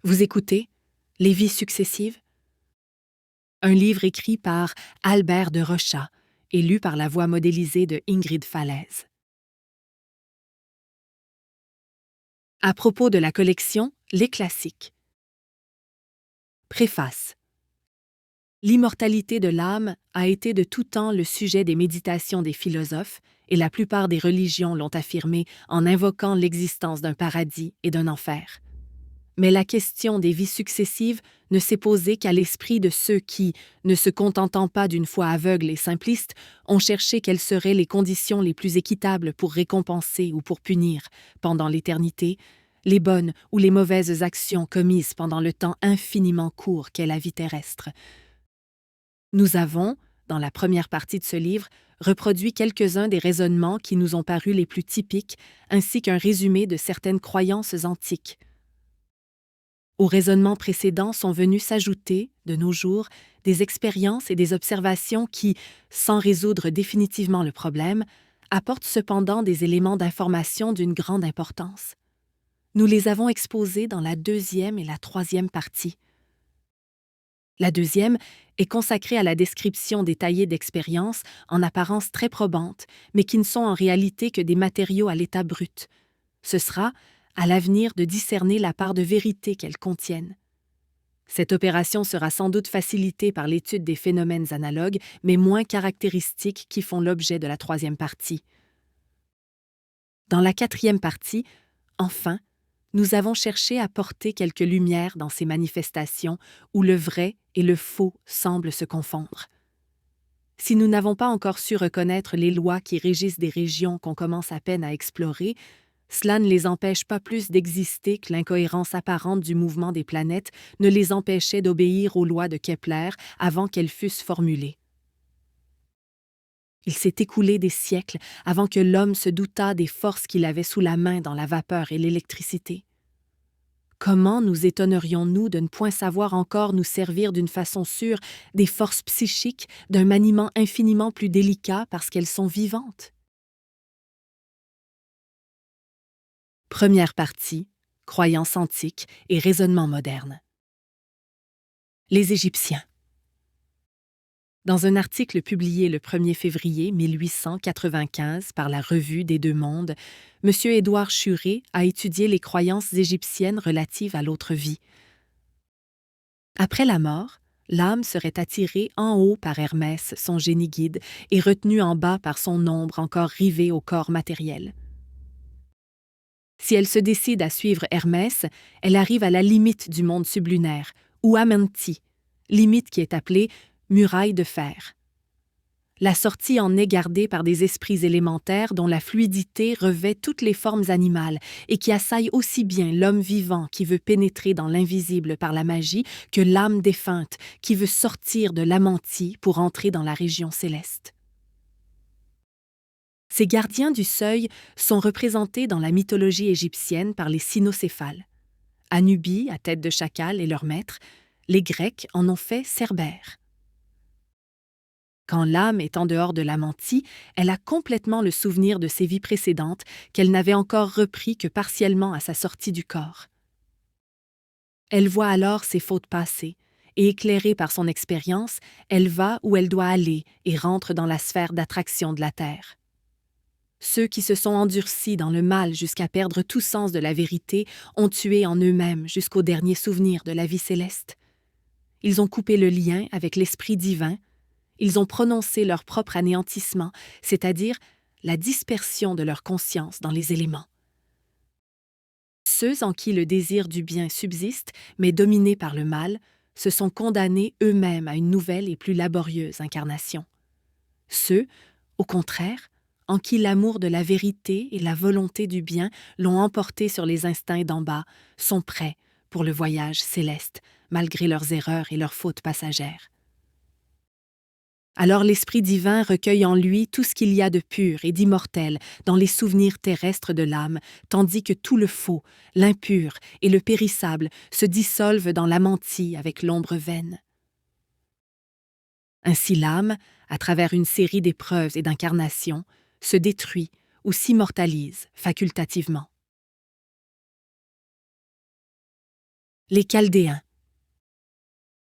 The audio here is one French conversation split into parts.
Vous écoutez Les vies successives, un livre écrit par Albert de Rochat et lu par la voix modélisée de Ingrid Falaise. À propos de la collection Les classiques. Préface. L'immortalité de l'âme a été de tout temps le sujet des méditations des philosophes, et la plupart des religions l'ont affirmé en invoquant l'existence d'un paradis et d'un enfer. Mais la question des vies successives ne s'est posée qu'à l'esprit de ceux qui, ne se contentant pas d'une foi aveugle et simpliste, ont cherché quelles seraient les conditions les plus équitables pour récompenser ou pour punir, pendant l'éternité, les bonnes ou les mauvaises actions commises pendant le temps infiniment court qu'est la vie terrestre. Nous avons, dans la première partie de ce livre, reproduit quelques-uns des raisonnements qui nous ont paru les plus typiques, ainsi qu'un résumé de certaines croyances antiques. Aux raisonnements précédents sont venus s'ajouter, de nos jours, des expériences et des observations qui, sans résoudre définitivement le problème, apportent cependant des éléments d'information d'une grande importance. Nous les avons exposés dans la deuxième et la troisième partie. La deuxième est consacrée à la description détaillée d'expériences en apparence très probantes, mais qui ne sont en réalité que des matériaux à l'état brut. Ce sera, à l'avenir, de discerner la part de vérité qu'elles contiennent. Cette opération sera sans doute facilitée par l'étude des phénomènes analogues, mais moins caractéristiques qui font l'objet de la troisième partie. Dans la quatrième partie, enfin, nous avons cherché à porter quelques lumières dans ces manifestations où le vrai et le faux semblent se confondre. Si nous n'avons pas encore su reconnaître les lois qui régissent des régions qu'on commence à peine à explorer, cela ne les empêche pas plus d'exister que l'incohérence apparente du mouvement des planètes ne les empêchait d'obéir aux lois de Kepler avant qu'elles fussent formulées. Il s'est écoulé des siècles avant que l'homme se doutât des forces qu'il avait sous la main dans la vapeur et l'électricité. Comment nous étonnerions-nous de ne point savoir encore nous servir d'une façon sûre des forces psychiques d'un maniement infiniment plus délicat parce qu'elles sont vivantes? Première partie, croyances antiques et raisonnements modernes. Les Égyptiens. Dans un article publié le 1er février 1895 par la Revue des Deux Mondes, M. Édouard Schuré a étudié les croyances égyptiennes relatives à l'autre vie. Après la mort, l'âme serait attirée en haut par Hermès, son génie guide, et retenue en bas par son ombre encore rivée au corps matériel. Si elle se décide à suivre Hermès, elle arrive à la limite du monde sublunaire, ou Amenti, limite qui est appelée muraille de fer. La sortie en est gardée par des esprits élémentaires dont la fluidité revêt toutes les formes animales et qui assaillent aussi bien l'homme vivant qui veut pénétrer dans l'invisible par la magie que l'âme défunte qui veut sortir de l'Amenti pour entrer dans la région céleste. Ces gardiens du seuil sont représentés dans la mythologie égyptienne par les cynocéphales. Anubis, à tête de chacal, est leur maître. Les Grecs en ont fait Cerbère. Quand l'âme est en dehors de l'Amenti, elle a complètement le souvenir de ses vies précédentes qu'elle n'avait encore repris que partiellement à sa sortie du corps. Elle voit alors ses fautes passées, et éclairée par son expérience, elle va où elle doit aller et rentre dans la sphère d'attraction de la Terre. Ceux qui se sont endurcis dans le mal jusqu'à perdre tout sens de la vérité ont tué en eux-mêmes jusqu'au dernier souvenir de la vie céleste. Ils ont coupé le lien avec l'Esprit divin, ils ont prononcé leur propre anéantissement, c'est-à-dire la dispersion de leur conscience dans les éléments. Ceux en qui le désir du bien subsiste, mais dominés par le mal, se sont condamnés eux-mêmes à une nouvelle et plus laborieuse incarnation. Ceux, au contraire, en qui l'amour de la vérité et la volonté du bien l'ont emporté sur les instincts d'en bas, sont prêts pour le voyage céleste, malgré leurs erreurs et leurs fautes passagères. Alors l'Esprit divin recueille en lui tout ce qu'il y a de pur et d'immortel dans les souvenirs terrestres de l'âme, tandis que tout le faux, l'impur et le périssable se dissolvent dans l'Amenti avec l'ombre vaine. Ainsi l'âme, à travers une série d'épreuves et d'incarnations, se détruit ou s'immortalise facultativement. Les Chaldéens.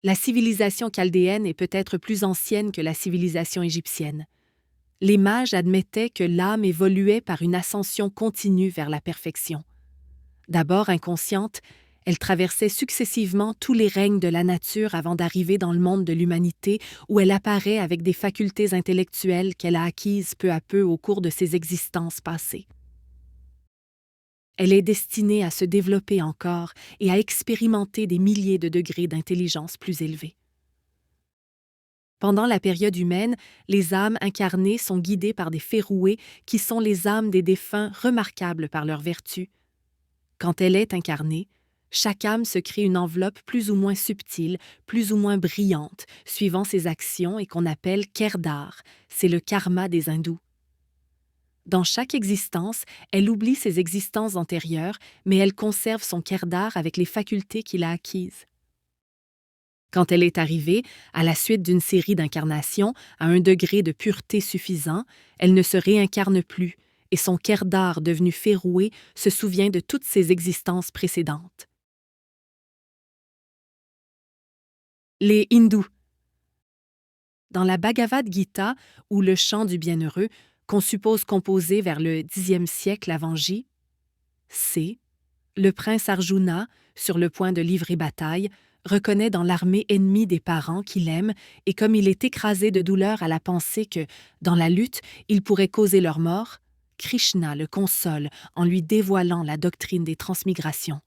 La civilisation chaldéenne est peut-être plus ancienne que la civilisation égyptienne. Les mages admettaient que l'âme évoluait par une ascension continue vers la perfection. D'abord inconsciente, elle traversait successivement tous les règnes de la nature avant d'arriver dans le monde de l'humanité où elle apparaît avec des facultés intellectuelles qu'elle a acquises peu à peu au cours de ses existences passées. Elle est destinée à se développer encore et à expérimenter des milliers de degrés d'intelligence plus élevés. Pendant la période humaine, les âmes incarnées sont guidées par des féroués qui sont les âmes des défunts remarquables par leurs vertus. Quand elle est incarnée, chaque âme se crée une enveloppe plus ou moins subtile, plus ou moins brillante, suivant ses actions et qu'on appelle kerdar, c'est le karma des hindous. Dans chaque existence, elle oublie ses existences antérieures, mais elle conserve son kerdar avec les facultés qu'il a acquises. Quand elle est arrivée, à la suite d'une série d'incarnations, à un degré de pureté suffisant, elle ne se réincarne plus, et son kerdar devenu féroué se souvient de toutes ses existences précédentes. Les hindous. Dans la Bhagavad Gita, ou le chant du bienheureux, qu'on suppose composé vers le Xe siècle avant J, c. Le prince Arjuna, sur le point de livrer bataille, reconnaît dans l'armée ennemie des parents qu'il aime et comme il est écrasé de douleur à la pensée que, dans la lutte, il pourrait causer leur mort, Krishna le console en lui dévoilant la doctrine des transmigrations.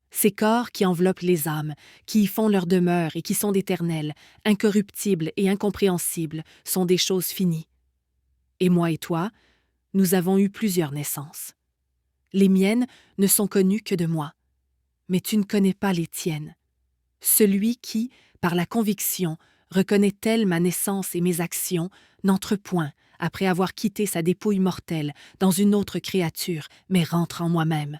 Ces corps qui enveloppent les âmes, qui y font leur demeure et qui sont d'éternels, incorruptibles et incompréhensibles, sont des choses finies. Et moi et toi, nous avons eu plusieurs naissances. Les miennes ne sont connues que de moi, mais tu ne connais pas les tiennes. Celui qui, par la conviction, reconnaît telle ma naissance et mes actions, n'entre point, après avoir quitté sa dépouille mortelle, dans une autre créature, mais rentre en moi-même.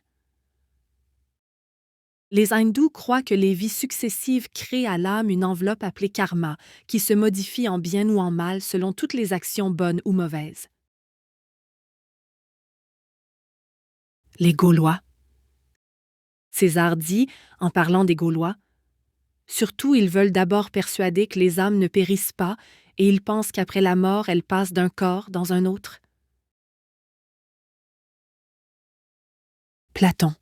Les hindous croient que les vies successives créent à l'âme une enveloppe appelée karma, qui se modifie en bien ou en mal selon toutes les actions bonnes ou mauvaises. Les Gaulois. César dit, en parlant des Gaulois, « Surtout, ils veulent d'abord persuader que les âmes ne périssent pas et ils pensent qu'après la mort, elles passent d'un corps dans un autre. » Platon.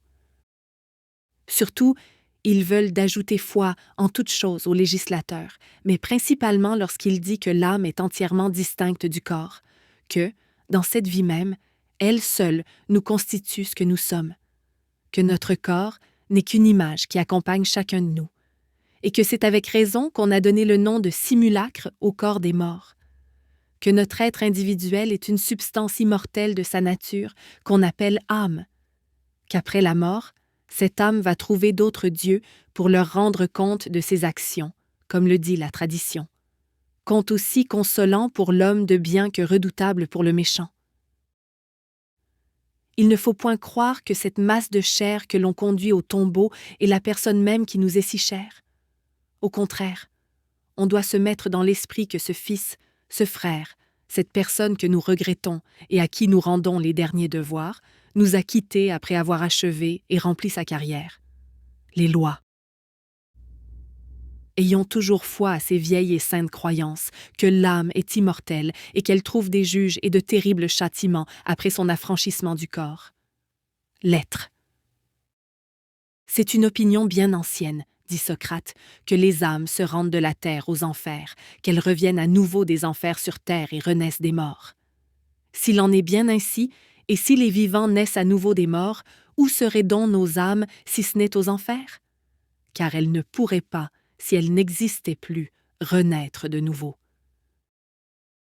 Surtout, ils veulent d'ajouter foi en toute chose au législateur, mais principalement lorsqu'il dit que l'âme est entièrement distincte du corps, que, dans cette vie même, elle seule nous constitue ce que nous sommes, que notre corps n'est qu'une image qui accompagne chacun de nous, et que c'est avec raison qu'on a donné le nom de simulacre au corps des morts, que notre être individuel est une substance immortelle de sa nature qu'on appelle âme, qu'après la mort, cette âme va trouver d'autres dieux pour leur rendre compte de ses actions, comme le dit la tradition. Compte aussi consolant pour l'homme de bien que redoutable pour le méchant. Il ne faut point croire que cette masse de chair que l'on conduit au tombeau est la personne même qui nous est si chère. Au contraire, on doit se mettre dans l'esprit que ce fils, ce frère, cette personne que nous regrettons et à qui nous rendons les derniers devoirs, nous a quittés après avoir achevé et rempli sa carrière. Les lois. Ayons toujours foi à ces vieilles et saintes croyances que l'âme est immortelle et qu'elle trouve des juges et de terribles châtiments après son affranchissement du corps. L'être. C'est une opinion bien ancienne, dit Socrate, que les âmes se rendent de la terre aux enfers, qu'elles reviennent à nouveau des enfers sur terre et renaissent des morts. S'il en est bien ainsi, et si les vivants naissent à nouveau des morts, où seraient donc nos âmes si ce n'est aux enfers? Car elles ne pourraient pas, si elles n'existaient plus, renaître de nouveau.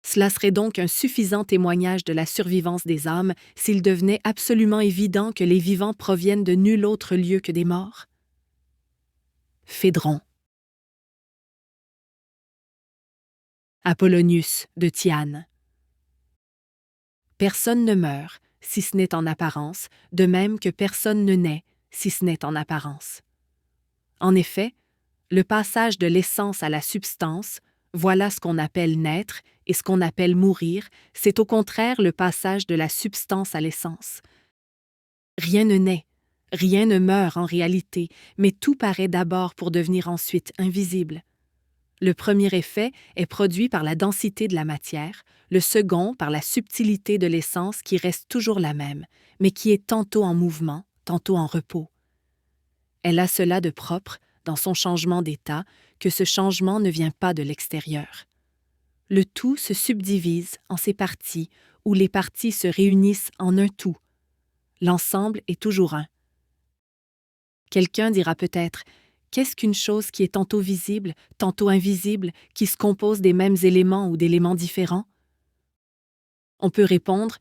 Cela serait donc un suffisant témoignage de la survivance des âmes s'il devenait absolument évident que les vivants proviennent de nul autre lieu que des morts. Phédron. Apollonius de Tyane. Personne ne meurt, si ce n'est en apparence, de même que personne ne naît, si ce n'est en apparence. En effet, le passage de l'essence à la substance, voilà ce qu'on appelle naître, et ce qu'on appelle mourir, c'est au contraire le passage de la substance à l'essence. Rien ne naît, Rien ne meurt en réalité, mais tout paraît d'abord pour devenir ensuite invisible. Le premier effet est produit par la densité de la matière, le second par la subtilité de l'essence qui reste toujours la même, mais qui est tantôt en mouvement, tantôt en repos. Elle a cela de propre, dans son changement d'état, que ce changement ne vient pas de l'extérieur. Le tout se subdivise en ses parties, où les parties se réunissent en un tout. L'ensemble est toujours un. Quelqu'un dira peut-être: qu'est-ce qu'une chose qui est tantôt visible, tantôt invisible, qui se compose des mêmes éléments ou d'éléments différents? On peut répondre: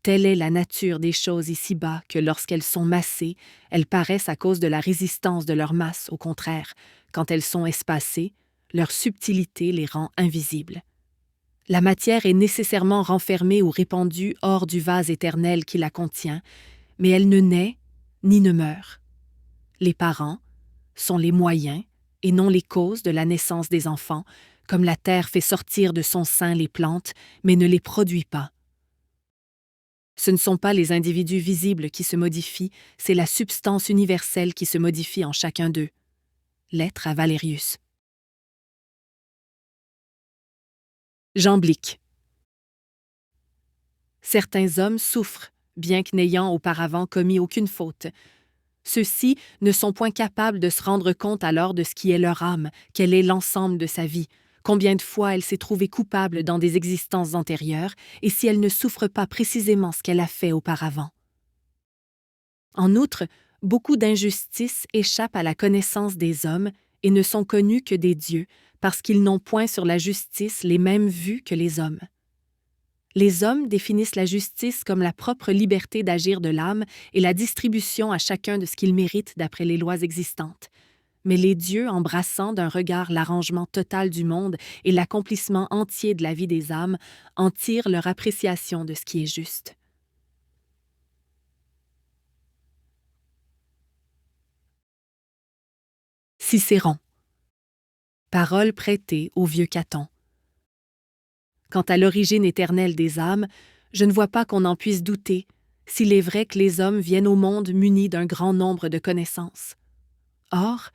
telle est la nature des choses ici-bas que lorsqu'elles sont massées, elles paraissent à cause de la résistance de leur masse, au contraire, quand elles sont espacées, leur subtilité les rend invisibles. La matière est nécessairement renfermée ou répandue hors du vase éternel qui la contient, mais elle ne naît ni ne meurt. Les parents sont les moyens et non les causes de la naissance des enfants, comme la terre fait sortir de son sein les plantes, mais ne les produit pas. Ce ne sont pas les individus visibles qui se modifient, c'est la substance universelle qui se modifie en chacun d'eux. Lettre à Valérius. Jean Blic. Certains hommes souffrent, bien que n'ayant auparavant commis aucune faute. Ceux-ci ne sont point capables de se rendre compte alors de ce qui est leur âme, quel est l'ensemble de sa vie, combien de fois elle s'est trouvée coupable dans des existences antérieures, et si elle ne souffre pas précisément ce qu'elle a fait auparavant. En outre, beaucoup d'injustices échappent à la connaissance des hommes et ne sont connues que des dieux, parce qu'ils n'ont point sur la justice les mêmes vues que les hommes. Les hommes définissent la justice comme la propre liberté d'agir de l'âme et la distribution à chacun de ce qu'il mérite d'après les lois existantes. Mais les dieux, embrassant d'un regard l'arrangement total du monde et l'accomplissement entier de la vie des âmes, en tirent leur appréciation de ce qui est juste. Cicéron. Parole prêtée au vieux Caton. Quant à l'origine éternelle des âmes, je ne vois pas qu'on en puisse douter, s'il est vrai que les hommes viennent au monde munis d'un grand nombre de connaissances. Or,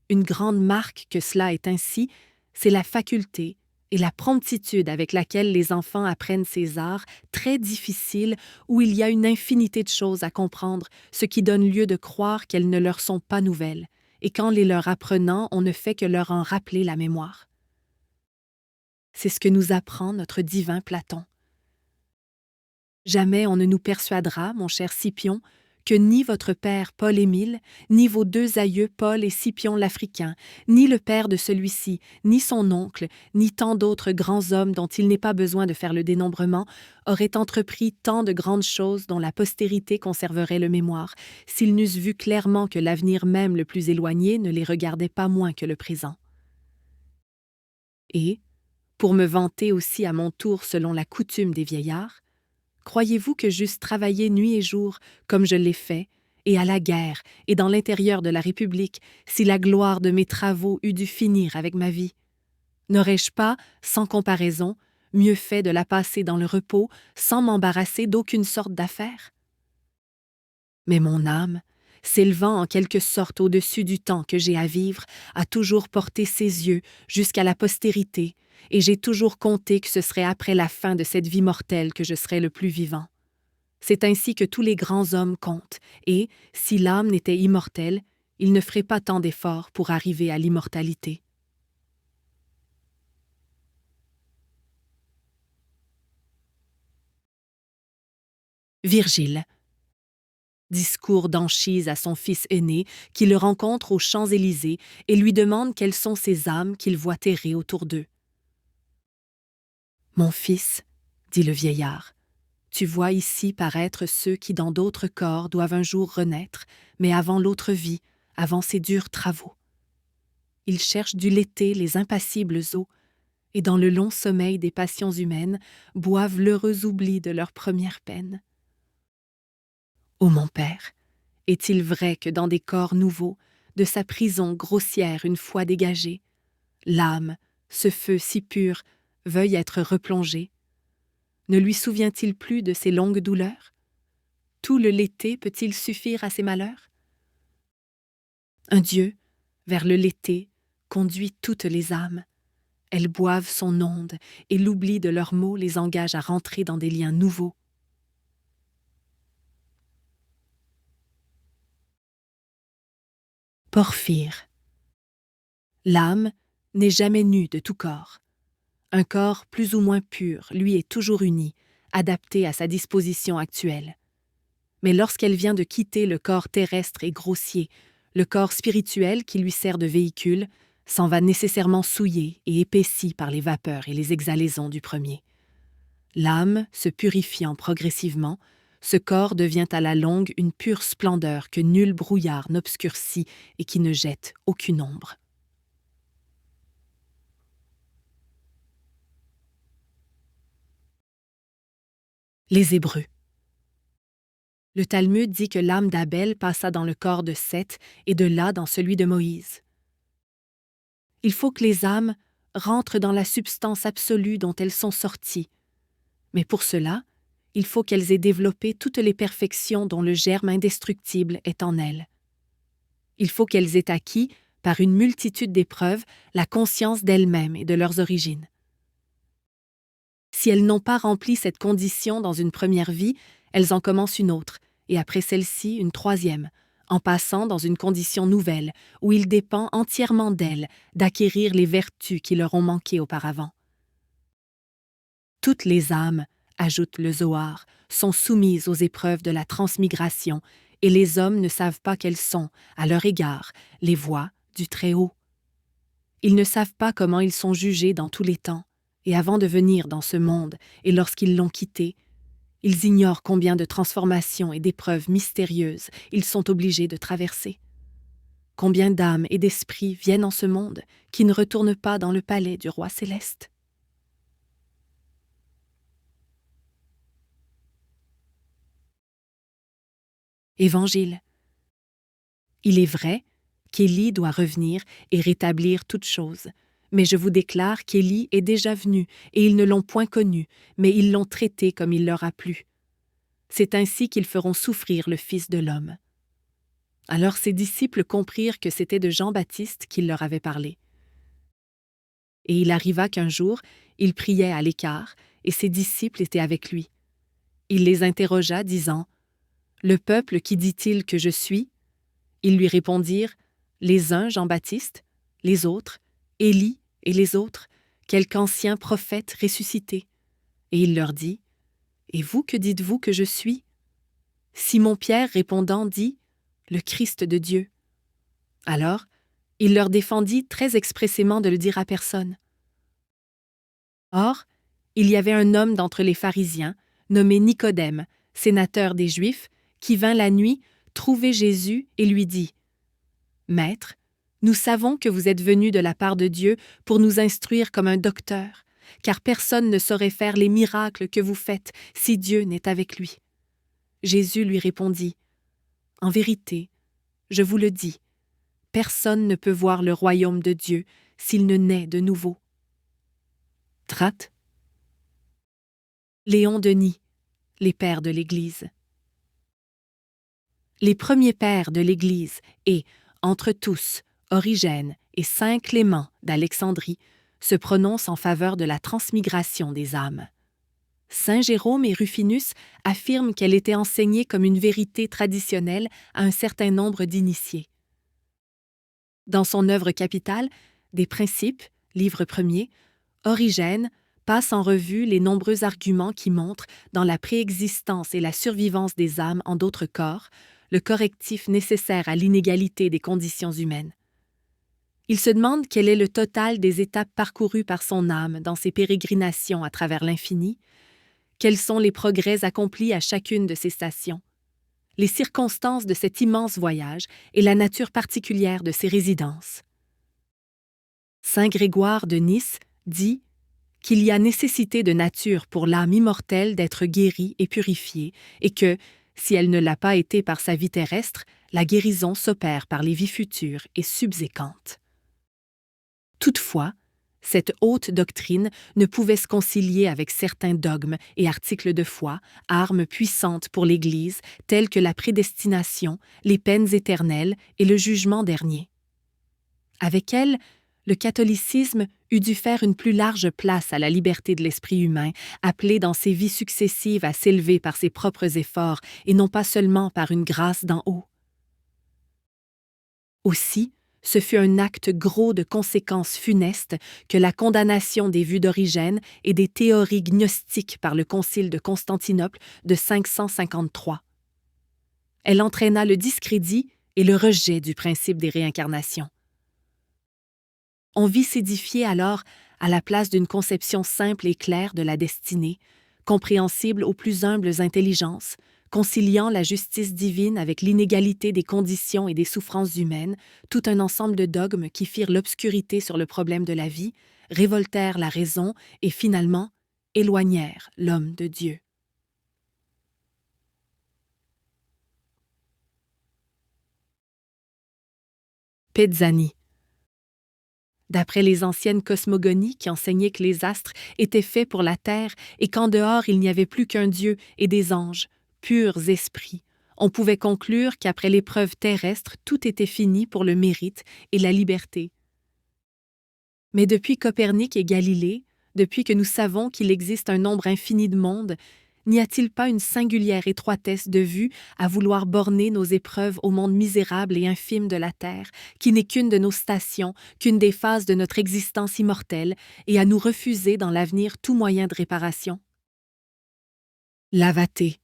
une grande marque que cela est ainsi, c'est la faculté et la promptitude avec laquelle les enfants apprennent ces arts très difficiles où il y a une infinité de choses à comprendre, ce qui donne lieu de croire qu'elles ne leur sont pas nouvelles, et qu'en les leur apprenant, on ne fait que leur en rappeler la mémoire. C'est ce que nous apprend notre divin Platon. Jamais on ne nous persuadera, mon cher Scipion, que ni votre père Paul-Émile, ni vos deux aïeux Paul et Scipion l'Africain, ni le père de celui-ci, ni son oncle, ni tant d'autres grands hommes dont il n'est pas besoin de faire le dénombrement, auraient entrepris tant de grandes choses dont la postérité conserverait le mémoire, s'ils n'eussent vu clairement que l'avenir même le plus éloigné ne les regardait pas moins que le présent. Et, pour me vanter aussi à mon tour selon la coutume des vieillards, croyez-vous que j'eusse travaillé nuit et jour, comme je l'ai fait, et à la guerre, et dans l'intérieur de la République, si la gloire de mes travaux eût dû finir avec ma vie? N'aurais-je pas, sans comparaison, mieux fait de la passer dans le repos, sans m'embarrasser d'aucune sorte d'affaire? Mais mon âme, s'élevant en quelque sorte au-dessus du temps que j'ai à vivre, a toujours porté ses yeux jusqu'à la postérité, et j'ai toujours compté que ce serait après la fin de cette vie mortelle que je serais le plus vivant. C'est ainsi que tous les grands hommes comptent, et, si l'âme n'était immortelle, ils ne feraient pas tant d'efforts pour arriver à l'immortalité. Virgile. Discours d'Anchise à son fils aîné, qui le rencontre aux Champs-Élysées et lui demande quelles sont ces âmes qu'il voit errer autour d'eux. « Mon fils, dit le vieillard, tu vois ici paraître ceux qui dans d'autres corps doivent un jour renaître, mais avant l'autre vie, avant ces durs travaux. Ils cherchent du léter les impassibles eaux, et dans le long sommeil des passions humaines, boivent l'heureux oubli de leur première peine. Ô mon père, est-il vrai que dans des corps nouveaux, de sa prison grossière une fois dégagée, l'âme, ce feu si pur, veuille être replongée? Ne lui souvient-il plus de ses longues douleurs? Tout le lété peut-il suffire à ses malheurs? Un Dieu, vers le l'été, conduit toutes les âmes. Elles boivent son onde, et l'oubli de leurs mots les engage à rentrer dans des liens nouveaux. Porphyre. L'âme n'est jamais nue de tout corps. Un corps plus ou moins pur lui est toujours uni, adapté à sa disposition actuelle. Mais lorsqu'elle vient de quitter le corps terrestre et grossier, le corps spirituel qui lui sert de véhicule s'en va nécessairement souillé et épaissi par les vapeurs et les exhalaisons du premier. L'âme, se purifiant progressivement, ce corps devient à la longue une pure splendeur que nul brouillard n'obscurcit et qui ne jette aucune ombre. Les Hébreux. Le Talmud dit que l'âme d'Abel passa dans le corps de Seth et de là dans celui de Moïse. Il faut que les âmes rentrent dans la substance absolue dont elles sont sorties. Mais pour cela, il faut qu'elles aient développé toutes les perfections dont le germe indestructible est en elles. Il faut qu'elles aient acquis, par une multitude d'épreuves, la conscience d'elles-mêmes et de leurs origines. Si elles n'ont pas rempli cette condition dans une première vie, elles en commencent une autre, et après celle-ci une troisième, en passant dans une condition nouvelle, où il dépend entièrement d'elles d'acquérir les vertus qui leur ont manqué auparavant. Toutes les âmes, ajoute le Zohar, sont soumises aux épreuves de la transmigration, et les hommes ne savent pas quelles sont, à leur égard, les voies du Très-Haut. Ils ne savent pas comment ils sont jugés dans tous les temps, et avant de venir dans ce monde, et lorsqu'ils l'ont quitté, ils ignorent combien de transformations et d'épreuves mystérieuses ils sont obligés de traverser. Combien d'âmes et d'esprits viennent en ce monde qui ne retournent pas dans le palais du roi céleste. Évangile. Il est vrai qu'Élie doit revenir et rétablir toutes choses, mais je vous déclare qu'Élie est déjà venu, et ils ne l'ont point connu, mais ils l'ont traité comme il leur a plu. C'est ainsi qu'ils feront souffrir le Fils de l'homme. Alors ses disciples comprirent que c'était de Jean-Baptiste qu'il leur avait parlé. Et il arriva qu'un jour, il priait à l'écart, et ses disciples étaient avec lui. Il les interrogea, disant : « Le peuple, qui dit-il que je suis ? » Ils lui répondirent : « Les uns Jean-Baptiste, les autres Élie, et les autres quelque ancien prophète ressuscité. » Et il leur dit : « Et vous, que dites-vous que je suis ? » Simon-Pierre répondant dit : « Le Christ de Dieu. » Alors, il leur défendit très expressément de le dire à personne. Or, il y avait un homme d'entre les pharisiens, nommé Nicodème, sénateur des Juifs, qui vint la nuit trouver Jésus et lui dit : « Maître, nous savons que vous êtes venu de la part de Dieu pour nous instruire comme un docteur, car personne ne saurait faire les miracles que vous faites si Dieu n'est avec lui. » Jésus lui répondit : « En vérité, je vous le dis, personne ne peut voir le royaume de Dieu s'il ne naît de nouveau. » Traite. Léon Denis, les pères de l'Église. Les premiers pères de l'Église et, entre tous, Origène et saint Clément d'Alexandrie se prononcent en faveur de la transmigration des âmes. Saint Jérôme et Rufinus affirment qu'elle était enseignée comme une vérité traditionnelle à un certain nombre d'initiés. Dans son œuvre capitale, Des Principes, livre 1er, Origène passe en revue les nombreux arguments qui montrent, dans la préexistence et la survivance des âmes en d'autres corps, le correctif nécessaire à l'inégalité des conditions humaines. Il se demande quel est le total des étapes parcourues par son âme dans ses pérégrinations à travers l'infini, quels sont les progrès accomplis à chacune de ces stations, les circonstances de cet immense voyage et la nature particulière de ses résidences. Saint Grégoire de Nice dit qu'il y a nécessité de nature pour l'âme immortelle d'être guérie et purifiée, et que, si elle ne l'a pas été par sa vie terrestre, la guérison s'opère par les vies futures et subséquentes. Toutefois, Cette haute doctrine ne pouvait se concilier avec certains dogmes et articles de foi, armes puissantes pour l'Église, tels que la prédestination, les peines éternelles et le jugement dernier. Avec elle, le catholicisme eût dû faire une plus large place à la liberté de l'esprit humain, appelé dans ses vies successives à s'élever par ses propres efforts et non pas seulement par une grâce d'en haut. Aussi, ce fut un acte gros de conséquences funestes que la condamnation des vues d'Origène et des théories gnostiques par le Concile de Constantinople de 553. Elle entraîna le discrédit et le rejet du principe des réincarnations. On vit s'édifier alors à la place d'une conception simple et claire de la destinée, compréhensible aux plus humbles intelligences, conciliant la justice divine avec l'inégalité des conditions et des souffrances humaines, tout un ensemble de dogmes qui firent l'obscurité sur le problème de la vie, révoltèrent la raison et finalement éloignèrent l'homme de Dieu. Pezzani. D'après les anciennes cosmogonies qui enseignaient que les astres étaient faits pour la terre et qu'en dehors il n'y avait plus qu'un Dieu et des anges, purs esprits, on pouvait conclure qu'après l'épreuve terrestre, tout était fini pour le mérite et la liberté. Mais depuis Copernic et Galilée, depuis que nous savons qu'il existe un nombre infini de mondes, n'y a-t-il pas une singulière étroitesse de vue à vouloir borner nos épreuves au monde misérable et infime de la Terre, qui n'est qu'une de nos stations, qu'une des phases de notre existence immortelle, et à nous refuser dans l'avenir tout moyen de réparation? Lavater.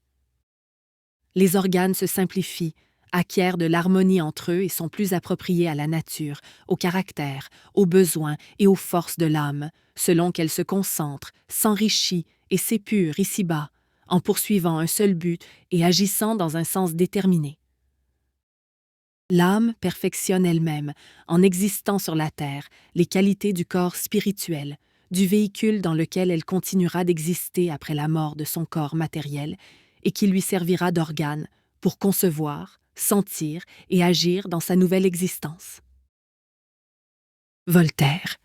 Les organes se simplifient, acquièrent de l'harmonie entre eux et sont plus appropriés à la nature, au caractère, aux besoins et aux forces de l'âme, selon qu'elle se concentre, s'enrichit et s'épure ici-bas, en poursuivant un seul but et agissant dans un sens déterminé. L'âme perfectionne elle-même, en existant sur la terre, les qualités du corps spirituel, du véhicule dans lequel elle continuera d'exister après la mort de son corps matériel et qui lui servira d'organe pour concevoir, sentir et agir dans sa nouvelle existence. Voltaire.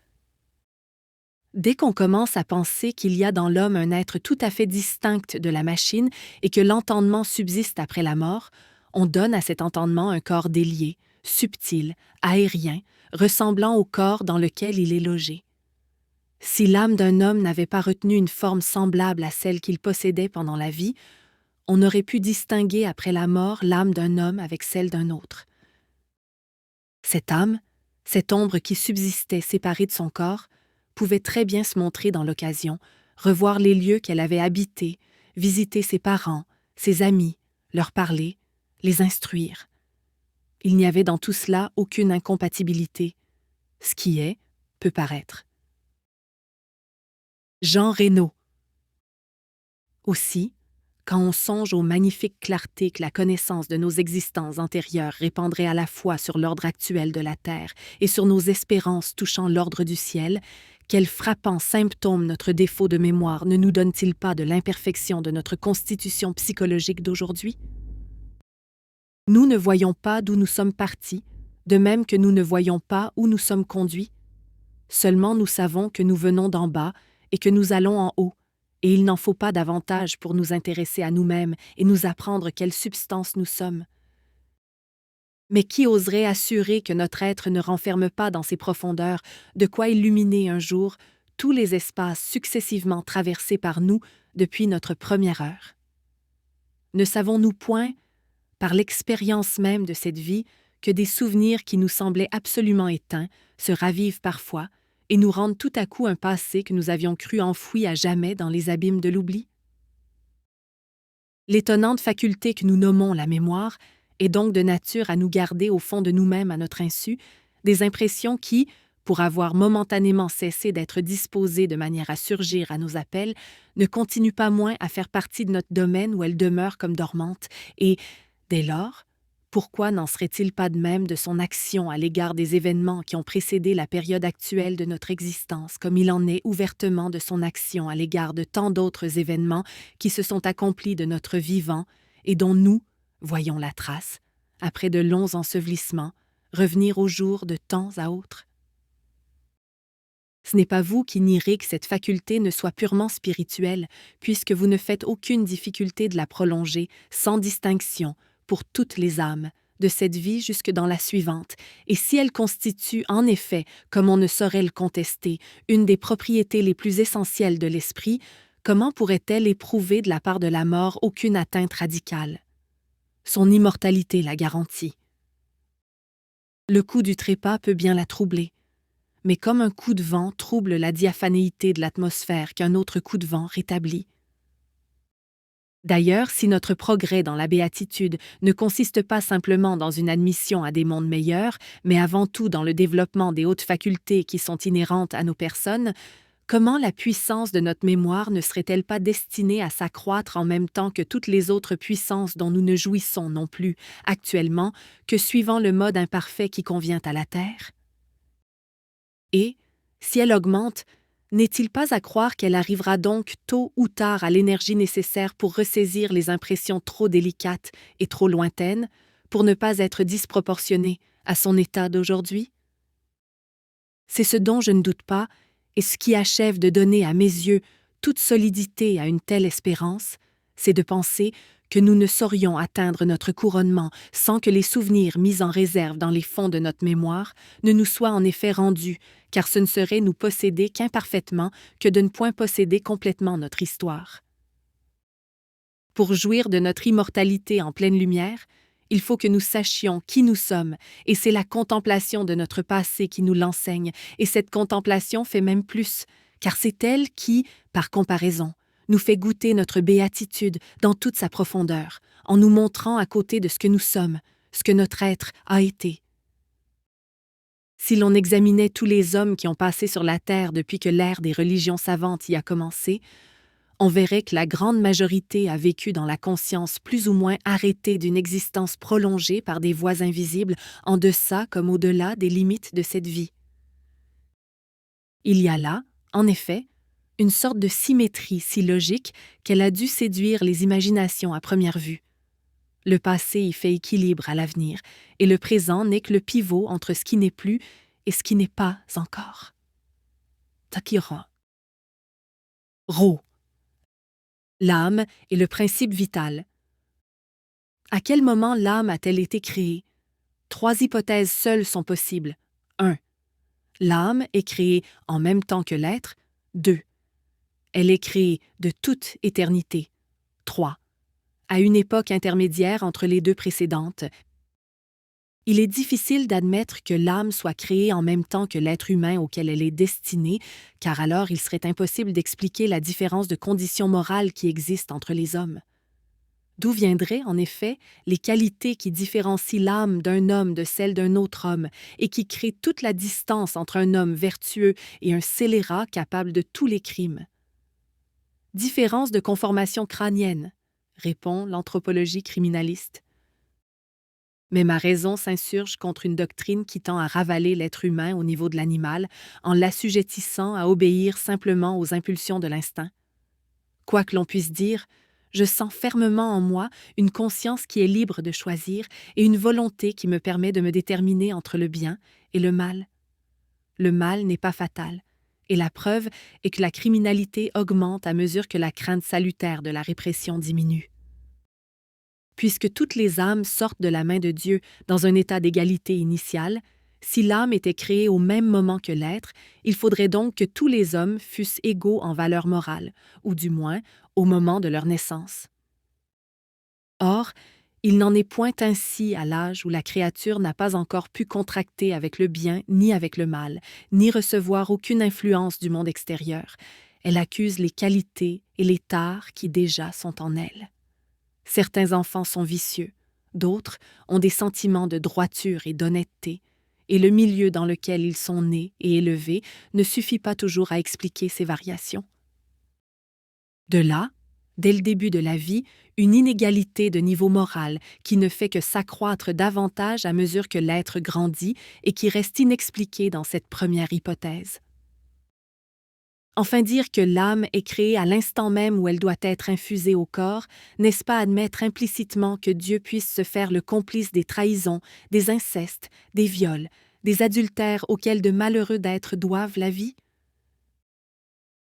Dès qu'on commence à penser qu'il y a dans l'homme un être tout à fait distinct de la machine et que l'entendement subsiste après la mort, on donne à cet entendement un corps délié, subtil, aérien, ressemblant au corps dans lequel il est logé. Si l'âme d'un homme n'avait pas retenu une forme semblable à celle qu'il possédait pendant la vie, on aurait pu distinguer après la mort l'âme d'un homme avec celle d'un autre. Cette âme, cette ombre qui subsistait séparée de son corps, pouvait très bien se montrer dans l'occasion, revoir les lieux qu'elle avait habités, visiter ses parents, ses amis, leur parler, les instruire. Il n'y avait dans tout cela aucune incompatibilité. Ce qui est peut paraître. Jean Reynaud. Aussi, quand on songe aux magnifiques clartés que la connaissance de nos existences antérieures répandrait à la fois sur l'ordre actuel de la Terre et sur nos espérances touchant l'ordre du ciel, quel frappant symptôme notre défaut de mémoire ne nous donne-t-il pas de l'imperfection de notre constitution psychologique d'aujourd'hui? Nous ne voyons pas d'où nous sommes partis, de même que nous ne voyons pas où nous sommes conduits. Seulement nous savons que nous venons d'en bas et que nous allons en haut, et il n'en faut pas davantage pour nous intéresser à nous-mêmes et nous apprendre quelle substance nous sommes. Mais qui oserait assurer que notre être ne renferme pas dans ses profondeurs de quoi illuminer un jour tous les espaces successivement traversés par nous depuis notre première heure? Ne savons-nous point, par l'expérience même de cette vie, que des souvenirs qui nous semblaient absolument éteints se ravivent parfois et nous rendent tout à coup un passé que nous avions cru enfoui à jamais dans les abîmes de l'oubli? L'étonnante faculté que nous nommons la mémoire est donc de nature à nous garder au fond de nous-mêmes à notre insu des impressions qui, pour avoir momentanément cessé d'être disposées de manière à surgir à nos appels, ne continuent pas moins à faire partie de notre domaine où elles demeurent comme dormantes et, dès lors, pourquoi n'en serait-il pas de même de son action à l'égard des événements qui ont précédé la période actuelle de notre existence, comme il en est ouvertement de son action à l'égard de tant d'autres événements qui se sont accomplis de notre vivant et dont nous voyons la trace, après de longs ensevelissements, revenir au jour de temps à autre? Ce n'est pas vous qui nierez que cette faculté ne soit purement spirituelle, puisque vous ne faites aucune difficulté de la prolonger, sans distinction, pour toutes les âmes, de cette vie jusque dans la suivante, et si elle constitue, en effet, comme on ne saurait le contester, une des propriétés les plus essentielles de l'esprit, comment pourrait-elle éprouver de la part de la mort aucune atteinte radicale? Son immortalité la garantit. Le coup du trépas peut bien la troubler, mais comme un coup de vent trouble la diaphanéité de l'atmosphère qu'un autre coup de vent rétablit. D'ailleurs, si notre progrès dans la béatitude ne consiste pas simplement dans une admission à des mondes meilleurs, mais avant tout dans le développement des hautes facultés qui sont inhérentes à nos personnes, comment la puissance de notre mémoire ne serait-elle pas destinée à s'accroître en même temps que toutes les autres puissances dont nous ne jouissons non plus, actuellement, que suivant le mode imparfait qui convient à la Terre? Et, si elle augmente, n'est-il pas à croire qu'elle arrivera donc tôt ou tard à l'énergie nécessaire pour ressaisir les impressions trop délicates et trop lointaines, pour ne pas être disproportionnée à son état d'aujourd'hui? C'est ce dont je ne doute pas, et ce qui achève de donner à mes yeux toute solidité à une telle espérance, c'est de penser que nous ne saurions atteindre notre couronnement sans que les souvenirs mis en réserve dans les fonds de notre mémoire ne nous soient en effet rendus, car ce ne serait nous posséder qu'imparfaitement que de ne point posséder complètement notre histoire. Pour jouir de notre immortalité en pleine lumière, il faut que nous sachions qui nous sommes, et c'est la contemplation de notre passé qui nous l'enseigne, et cette contemplation fait même plus, car c'est elle qui, par comparaison, nous fait goûter notre béatitude dans toute sa profondeur, en nous montrant à côté de ce que nous sommes, ce que notre être a été. Si l'on examinait tous les hommes qui ont passé sur la terre depuis que l'ère des religions savantes y a commencé, on verrait que la grande majorité a vécu dans la conscience plus ou moins arrêtée d'une existence prolongée par des voies invisibles en deçà comme au-delà des limites de cette vie. Il y a là, en effet, une sorte de symétrie si logique qu'elle a dû séduire les imaginations à première vue. Le passé y fait équilibre à l'avenir, et le présent n'est que le pivot entre ce qui n'est plus et ce qui n'est pas encore. Takira. Ro. L'âme est le principe vital. À quel moment l'âme a-t-elle été créée? 3 hypothèses seules sont possibles. 1. L'âme est créée en même temps que l'être. 2. Elle est créée de toute éternité. 3. À une époque intermédiaire entre les deux précédentes. Il est difficile d'admettre que l'âme soit créée en même temps que l'être humain auquel elle est destinée, car alors il serait impossible d'expliquer la différence de conditions morales qui existe entre les hommes. D'où viendraient, en effet, les qualités qui différencient l'âme d'un homme de celle d'un autre homme et qui créent toute la distance entre un homme vertueux et un scélérat capable de tous les crimes? Différence de conformation crânienne, répond l'anthropologie criminaliste. Mais ma raison s'insurge contre une doctrine qui tend à ravaler l'être humain au niveau de l'animal en l'assujettissant à obéir simplement aux impulsions de l'instinct. Quoi que l'on puisse dire, je sens fermement en moi une conscience qui est libre de choisir et une volonté qui me permet de me déterminer entre le bien et le mal. Le mal n'est pas fatal, et la preuve est que la criminalité augmente à mesure que la crainte salutaire de la répression diminue. Puisque toutes les âmes sortent de la main de Dieu dans un état d'égalité initiale, si l'âme était créée au même moment que l'être, il faudrait donc que tous les hommes fussent égaux en valeur morale, ou du moins au moment de leur naissance. Or, il n'en est point ainsi à l'âge où la créature n'a pas encore pu contracter avec le bien ni avec le mal, ni recevoir aucune influence du monde extérieur. Elle accuse les qualités et les tares qui déjà sont en elle. Certains enfants sont vicieux, d'autres ont des sentiments de droiture et d'honnêteté, et le milieu dans lequel ils sont nés et élevés ne suffit pas toujours à expliquer ces variations. De là, dès le début de la vie, une inégalité de niveau moral qui ne fait que s'accroître davantage à mesure que l'être grandit et qui reste inexpliquée dans cette première hypothèse. Enfin, dire que l'âme est créée à l'instant même où elle doit être infusée au corps, n'est-ce pas admettre implicitement que Dieu puisse se faire le complice des trahisons, des incestes, des viols, des adultères auxquels de malheureux d'êtres doivent la vie?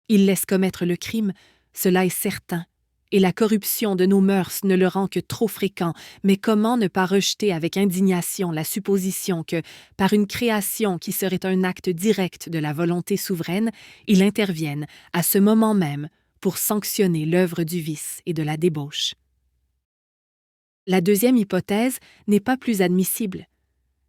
Il laisse commettre le crime, cela est certain, et la corruption de nos mœurs ne le rend que trop fréquent, mais comment ne pas rejeter avec indignation la supposition que, par une création qui serait un acte direct de la volonté souveraine, il intervienne, à ce moment même, pour sanctionner l'œuvre du vice et de la débauche. La deuxième hypothèse n'est pas plus admissible.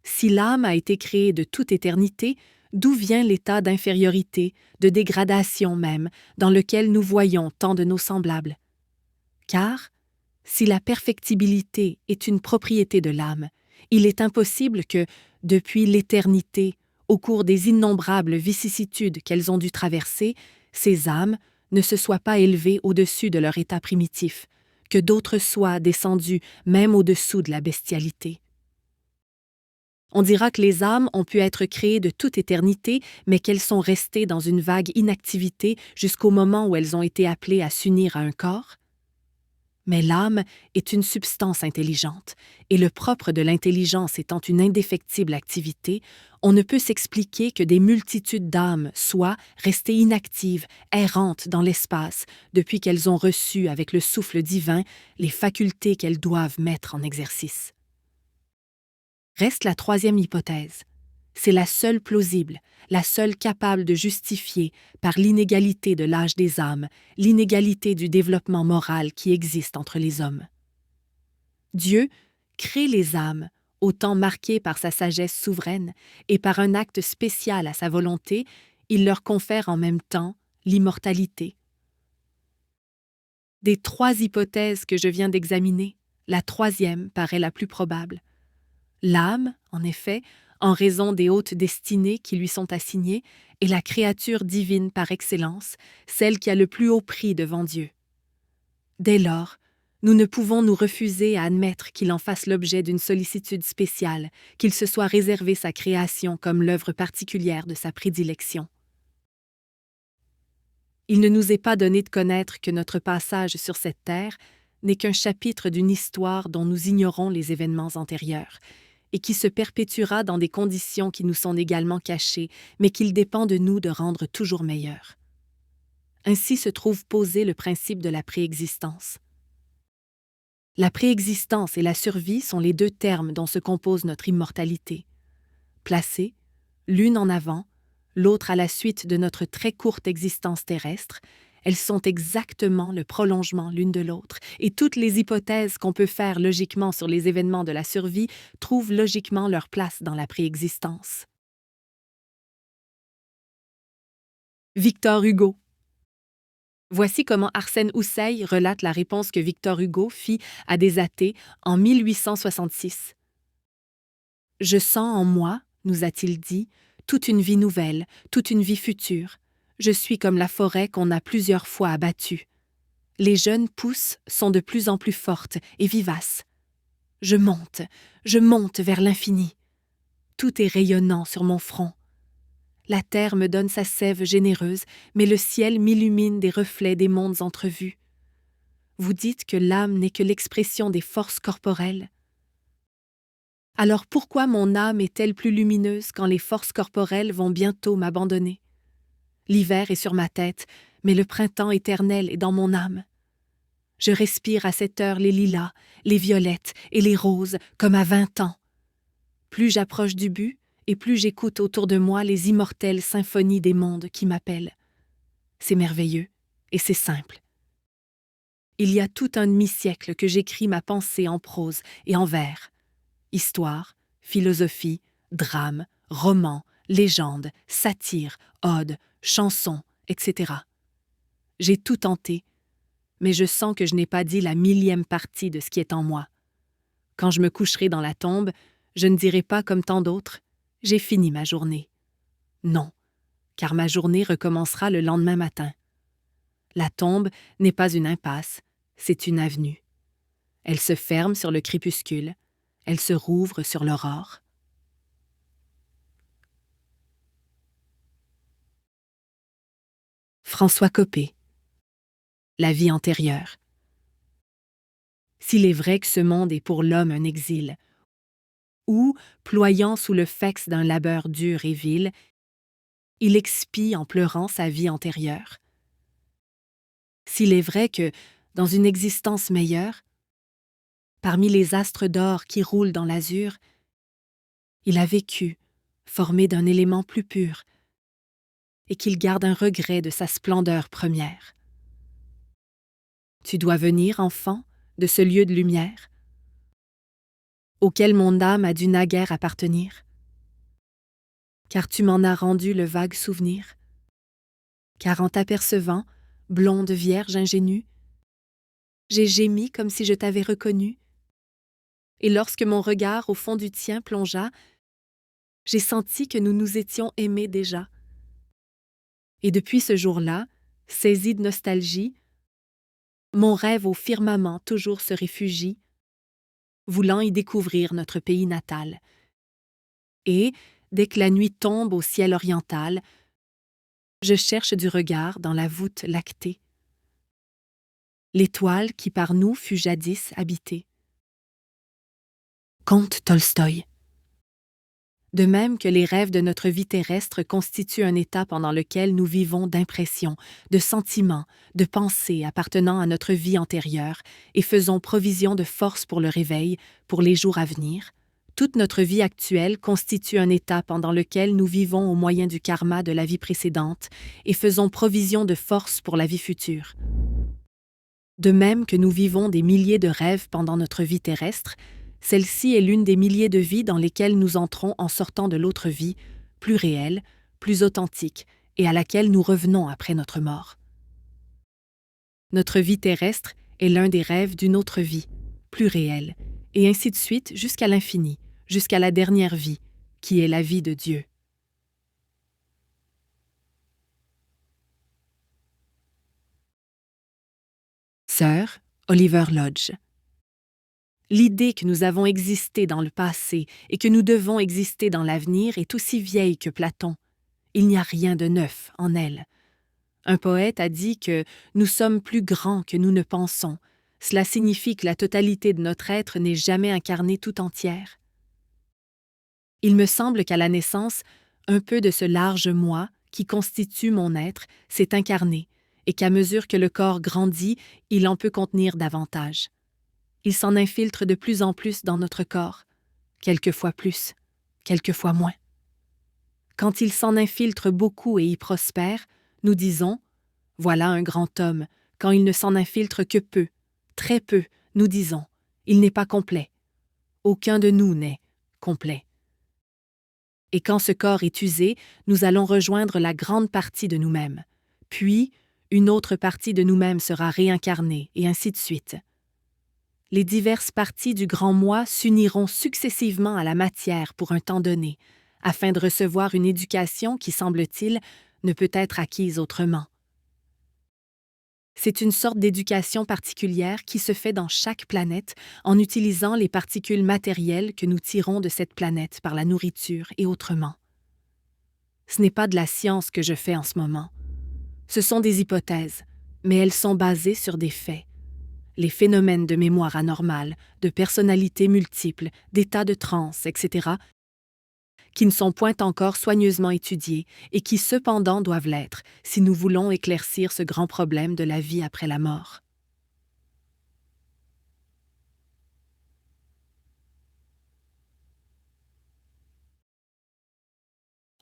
Si l'âme a été créée de toute éternité, d'où vient l'état d'infériorité, de dégradation même, dans lequel nous voyons tant de nos semblables? Car, si la perfectibilité est une propriété de l'âme, il est impossible que, depuis l'éternité, au cours des innombrables vicissitudes qu'elles ont dû traverser, ces âmes ne se soient pas élevées au-dessus de leur état primitif, que d'autres soient descendues même au-dessous de la bestialité. On dira que les âmes ont pu être créées de toute éternité, mais qu'elles sont restées dans une vague inactivité jusqu'au moment où elles ont été appelées à s'unir à un corps. Mais l'âme est une substance intelligente, et le propre de l'intelligence étant une indéfectible activité, on ne peut s'expliquer que des multitudes d'âmes soient restées inactives, errantes dans l'espace, depuis qu'elles ont reçu avec le souffle divin les facultés qu'elles doivent mettre en exercice. Reste la troisième hypothèse. C'est la seule plausible, la seule capable de justifier, par l'inégalité de l'âge des âmes, l'inégalité du développement moral qui existe entre les hommes. Dieu crée les âmes, au temps marqué par sa sagesse souveraine, et par un acte spécial à sa volonté, il leur confère en même temps l'immortalité. Des trois hypothèses que je viens d'examiner, la troisième paraît la plus probable. L'âme, en effet, en raison des hautes destinées qui lui sont assignées, est la créature divine par excellence, celle qui a le plus haut prix devant Dieu. Dès lors, nous ne pouvons nous refuser à admettre qu'il en fasse l'objet d'une sollicitude spéciale, qu'il se soit réservé sa création comme l'œuvre particulière de sa prédilection. Il ne nous est pas donné de connaître que notre passage sur cette terre n'est qu'un chapitre d'une histoire dont nous ignorons les événements antérieurs, et qui se perpétuera dans des conditions qui nous sont également cachées, mais qu'il dépend de nous de rendre toujours meilleures. Ainsi se trouve posé le principe de la préexistence. La préexistence et la survie sont les deux termes dont se compose notre immortalité. Placées, l'une en avant, l'autre à la suite de notre très courte existence terrestre, elles sont exactement le prolongement l'une de l'autre, et toutes les hypothèses qu'on peut faire logiquement sur les événements de la survie trouvent logiquement leur place dans la préexistence. Victor Hugo. Voici comment Arsène Houssaye relate la réponse que Victor Hugo fit à des athées en 1866. « Je sens en moi, nous a-t-il dit, toute une vie nouvelle, toute une vie future. Je suis comme la forêt qu'on a plusieurs fois abattue. Les jeunes pousses sont de plus en plus fortes et vivaces. Je monte vers l'infini. Tout est rayonnant sur mon front. La terre me donne sa sève généreuse, mais le ciel m'illumine des reflets des mondes entrevus. Vous dites que l'âme n'est que l'expression des forces corporelles. Alors pourquoi mon âme est-elle plus lumineuse quand les forces corporelles vont bientôt m'abandonner? L'hiver est sur ma tête, mais le printemps éternel est dans mon âme. Je respire à cette heure les lilas, les violettes et les roses comme à 20 ans. Plus j'approche du but, et plus j'écoute autour de moi les immortelles symphonies des mondes qui m'appellent. C'est merveilleux, et c'est simple. Il y a tout un demi-siècle que j'écris ma pensée en prose et en vers. Histoire, philosophie, drame, roman, légende, satire, ode, chanson, etc. J'ai tout tenté, mais je sens que je n'ai pas dit la millième partie de ce qui est en moi. Quand je me coucherai dans la tombe, je ne dirai pas comme tant d'autres « j'ai fini ma journée ». Non, car ma journée recommencera le lendemain matin. La tombe n'est pas une impasse, c'est une avenue. Elle se ferme sur le crépuscule, elle se rouvre sur l'aurore. François Copé. La vie antérieure. S'il est vrai que ce monde est pour l'homme un exil, où, ployant sous le fex d'un labeur dur et vil, il expie en pleurant sa vie antérieure, S'il est vrai que, dans une existence meilleure, parmi les astres d'or qui roulent dans l'azur, il a vécu, formé d'un élément plus pur, et qu'il garde un regret de sa splendeur première. Tu dois venir, enfant, de ce lieu de lumière, auquel mon âme a dû naguère appartenir, car tu m'en as rendu le vague souvenir, car en t'apercevant, blonde vierge ingénue, j'ai gémi comme si je t'avais reconnue, et lorsque mon regard au fond du tien plongea, j'ai senti que nous nous étions aimés déjà. Et depuis ce jour-là, saisi de nostalgie, mon rêve au firmament toujours se réfugie, voulant y découvrir notre pays natal. Et, dès que la nuit tombe au ciel oriental, je cherche du regard dans la voûte lactée l'étoile qui par nous fut jadis habitée. Comte Tolstoï. De même que les rêves de notre vie terrestre constituent un état pendant lequel nous vivons d'impressions, de sentiments, de pensées appartenant à notre vie antérieure et faisons provision de force pour le réveil, pour les jours à venir, toute notre vie actuelle constitue un état pendant lequel nous vivons au moyen du karma de la vie précédente et faisons provision de force pour la vie future. De même que nous vivons des milliers de rêves pendant notre vie terrestre, celle-ci est l'une des milliers de vies dans lesquelles nous entrons en sortant de l'autre vie, plus réelle, plus authentique, et à laquelle nous revenons après notre mort. Notre vie terrestre est l'un des rêves d'une autre vie, plus réelle, et ainsi de suite jusqu'à l'infini, jusqu'à la dernière vie, qui est la vie de Dieu. Sœur Oliver Lodge. L'idée que nous avons existé dans le passé et que nous devons exister dans l'avenir est aussi vieille que Platon. Il n'y a rien de neuf en elle. Un poète a dit que nous sommes plus grands que nous ne pensons. Cela signifie que la totalité de notre être n'est jamais incarnée tout entière. Il me semble qu'à la naissance, un peu de ce large moi qui constitue mon être s'est incarné et qu'à mesure que le corps grandit, il en peut contenir davantage. Il s'en infiltre de plus en plus dans notre corps, quelquefois plus, quelquefois moins. Quand il s'en infiltre beaucoup et y prospère, nous disons « Voilà un grand homme », quand il ne s'en infiltre que peu, très peu, nous disons « Il n'est pas complet ». Aucun de nous n'est complet. Et quand ce corps est usé, nous allons rejoindre la grande partie de nous-mêmes. Puis, une autre partie de nous-mêmes sera réincarnée, et ainsi de suite. Les diverses parties du grand moi s'uniront successivement à la matière pour un temps donné, afin de recevoir une éducation qui, semble-t-il, ne peut être acquise autrement. C'est une sorte d'éducation particulière qui se fait dans chaque planète en utilisant les particules matérielles que nous tirons de cette planète par la nourriture et autrement. Ce n'est pas de la science que je fais en ce moment. Ce sont des hypothèses, mais elles sont basées sur des faits. Les phénomènes de mémoire anormale, de personnalités multiples, d'états de transe, etc., qui ne sont point encore soigneusement étudiés et qui cependant doivent l'être si nous voulons éclaircir ce grand problème de la vie après la mort.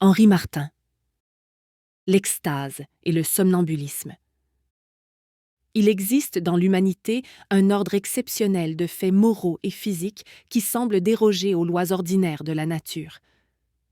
Henri Martin. L'extase et le somnambulisme. Il existe dans l'humanité un ordre exceptionnel de faits moraux et physiques qui semblent déroger aux lois ordinaires de la nature.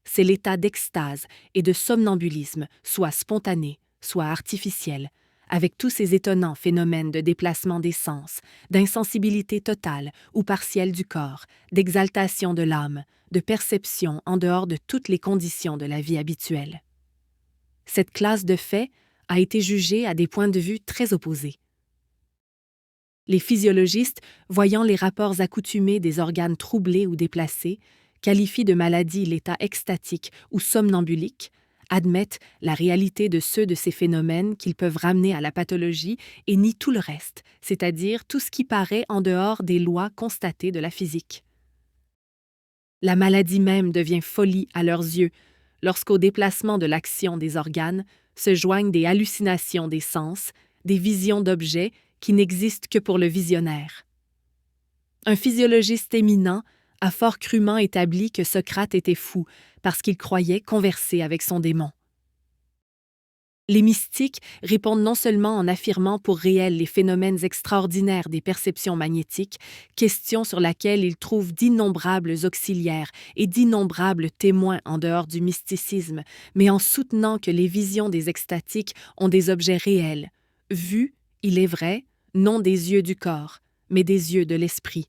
C'est l'état d'extase et de somnambulisme, soit spontané, soit artificiel, avec tous ces étonnants phénomènes de déplacement des sens, d'insensibilité totale ou partielle du corps, d'exaltation de l'âme, de perception en dehors de toutes les conditions de la vie habituelle. Cette classe de faits a été jugée à des points de vue très opposés. Les physiologistes, voyant les rapports accoutumés des organes troublés ou déplacés, qualifient de maladie l'état extatique ou somnambulique, admettent la réalité de ceux de ces phénomènes qu'ils peuvent ramener à la pathologie et nient tout le reste, c'est-à-dire tout ce qui paraît en dehors des lois constatées de la physique. La maladie même devient folie à leurs yeux, lorsqu'au déplacement de l'action des organes se joignent des hallucinations des sens, des visions d'objets qui n'existent que pour le visionnaire. Un physiologiste éminent a fort crûment établi que Socrate était fou parce qu'il croyait converser avec son démon. Les mystiques répondent non seulement en affirmant pour réels les phénomènes extraordinaires des perceptions magnétiques, question sur laquelle ils trouvent d'innombrables auxiliaires et d'innombrables témoins en dehors du mysticisme, mais en soutenant que les visions des extatiques ont des objets réels, vus, il est vrai, non des yeux du corps, mais des yeux de l'esprit.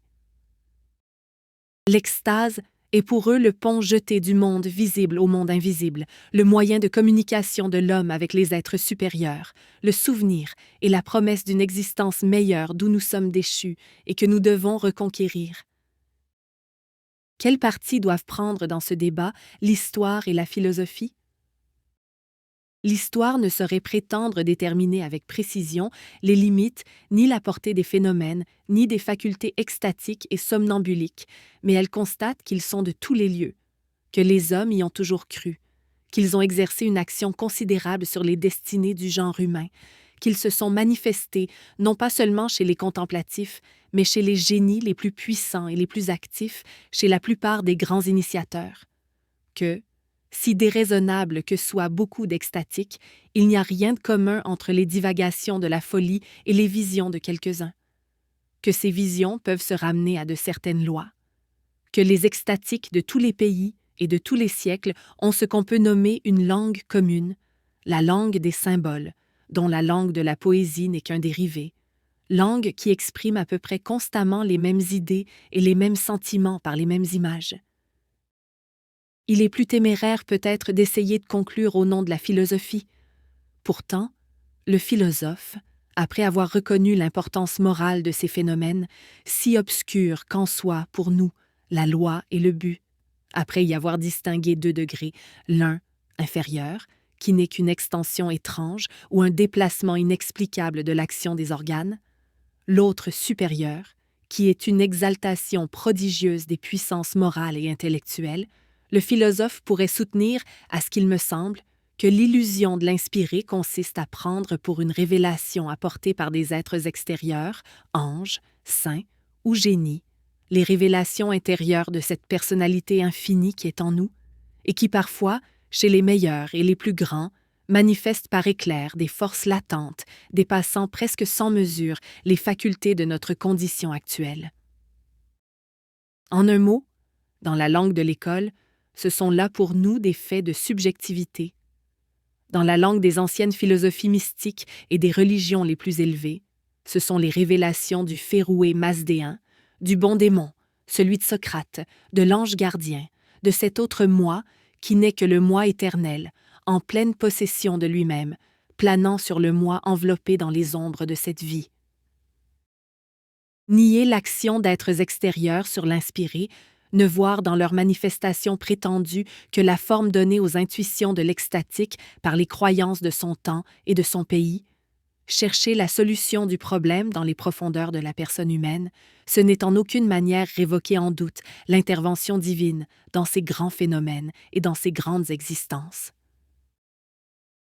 L'extase est pour eux le pont jeté du monde visible au monde invisible, le moyen de communication de l'homme avec les êtres supérieurs, le souvenir et la promesse d'une existence meilleure d'où nous sommes déchus et que nous devons reconquérir. Quelle partie doivent prendre dans ce débat l'histoire et la philosophie? L'histoire ne saurait prétendre déterminer avec précision les limites ni la portée des phénomènes, ni des facultés extatiques et somnambuliques, mais elle constate qu'ils sont de tous les lieux, que les hommes y ont toujours cru, qu'ils ont exercé une action considérable sur les destinées du genre humain, qu'ils se sont manifestés non pas seulement chez les contemplatifs, mais chez les génies les plus puissants et les plus actifs, chez la plupart des grands initiateurs, que, si déraisonnable que soient beaucoup d'extatiques, il n'y a rien de commun entre les divagations de la folie et les visions de quelques-uns. Que ces visions peuvent se ramener à de certaines lois. Que les extatiques de tous les pays et de tous les siècles ont ce qu'on peut nommer une langue commune, la langue des symboles, dont la langue de la poésie n'est qu'un dérivé, langue qui exprime à peu près constamment les mêmes idées et les mêmes sentiments par les mêmes images. Il est plus téméraire peut-être d'essayer de conclure au nom de la philosophie. Pourtant, le philosophe, après avoir reconnu l'importance morale de ces phénomènes, si obscurs qu'en soit, pour nous, la loi et le but, après y avoir distingué 2 degrés, l'un, inférieur, qui n'est qu'une extension étrange ou un déplacement inexplicable de l'action des organes, l'autre supérieur, qui est une exaltation prodigieuse des puissances morales et intellectuelles, le philosophe pourrait soutenir, à ce qu'il me semble, que l'illusion de l'inspiré consiste à prendre pour une révélation apportée par des êtres extérieurs, anges, saints ou génies, les révélations intérieures de cette personnalité infinie qui est en nous, et qui parfois, chez les meilleurs et les plus grands, manifeste par éclairs des forces latentes, dépassant presque sans mesure les facultés de notre condition actuelle. En un mot, dans la langue de l'école, ce sont là pour nous des faits de subjectivité. Dans la langue des anciennes philosophies mystiques et des religions les plus élevées, ce sont les révélations du féroué masdéen, du bon démon, celui de Socrate, de l'ange gardien, de cet autre moi qui n'est que le moi éternel, en pleine possession de lui-même, planant sur le moi enveloppé dans les ombres de cette vie. Nier l'action d'êtres extérieurs sur l'inspiré, ne voir dans leur manifestation prétendue que la forme donnée aux intuitions de l'extatique par les croyances de son temps et de son pays, chercher la solution du problème dans les profondeurs de la personne humaine, ce n'est en aucune manière révoquer en doute l'intervention divine dans ces grands phénomènes et dans ces grandes existences.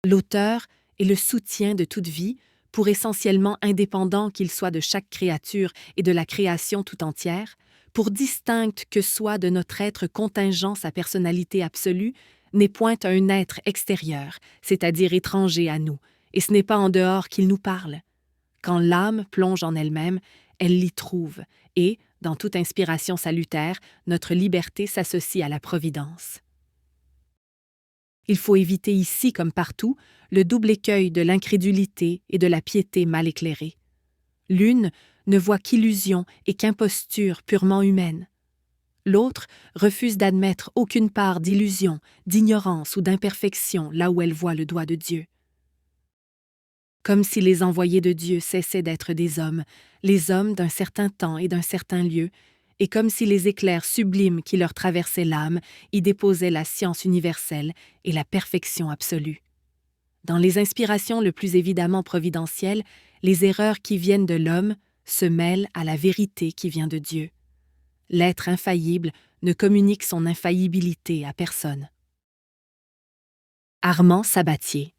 L'auteur est le soutien de toute vie, pour essentiellement indépendant qu'il soit de chaque créature et de la création tout entière, pour distincte que soit de notre être contingent sa personnalité absolue, n'est point un être extérieur, c'est-à-dire étranger à nous, et ce n'est pas en dehors qu'il nous parle. Quand l'âme plonge en elle-même, elle l'y trouve, et, dans toute inspiration salutaire, notre liberté s'associe à la providence. Il faut éviter ici, comme partout, le double écueil de l'incrédulité et de la piété mal éclairée. L'une ne voit qu'illusion et qu'imposture purement humaine. L'autre refuse d'admettre aucune part d'illusion, d'ignorance ou d'imperfection là où elle voit le doigt de Dieu. Comme si les envoyés de Dieu cessaient d'être des hommes, les hommes d'un certain temps et d'un certain lieu, et comme si les éclairs sublimes qui leur traversaient l'âme y déposaient la science universelle et la perfection absolue. Dans les inspirations le plus évidemment providentielles, les erreurs qui viennent de l'homme se mêlent à la vérité qui vient de Dieu. L'être infaillible ne communique son infaillibilité à personne. Armand Sabatier.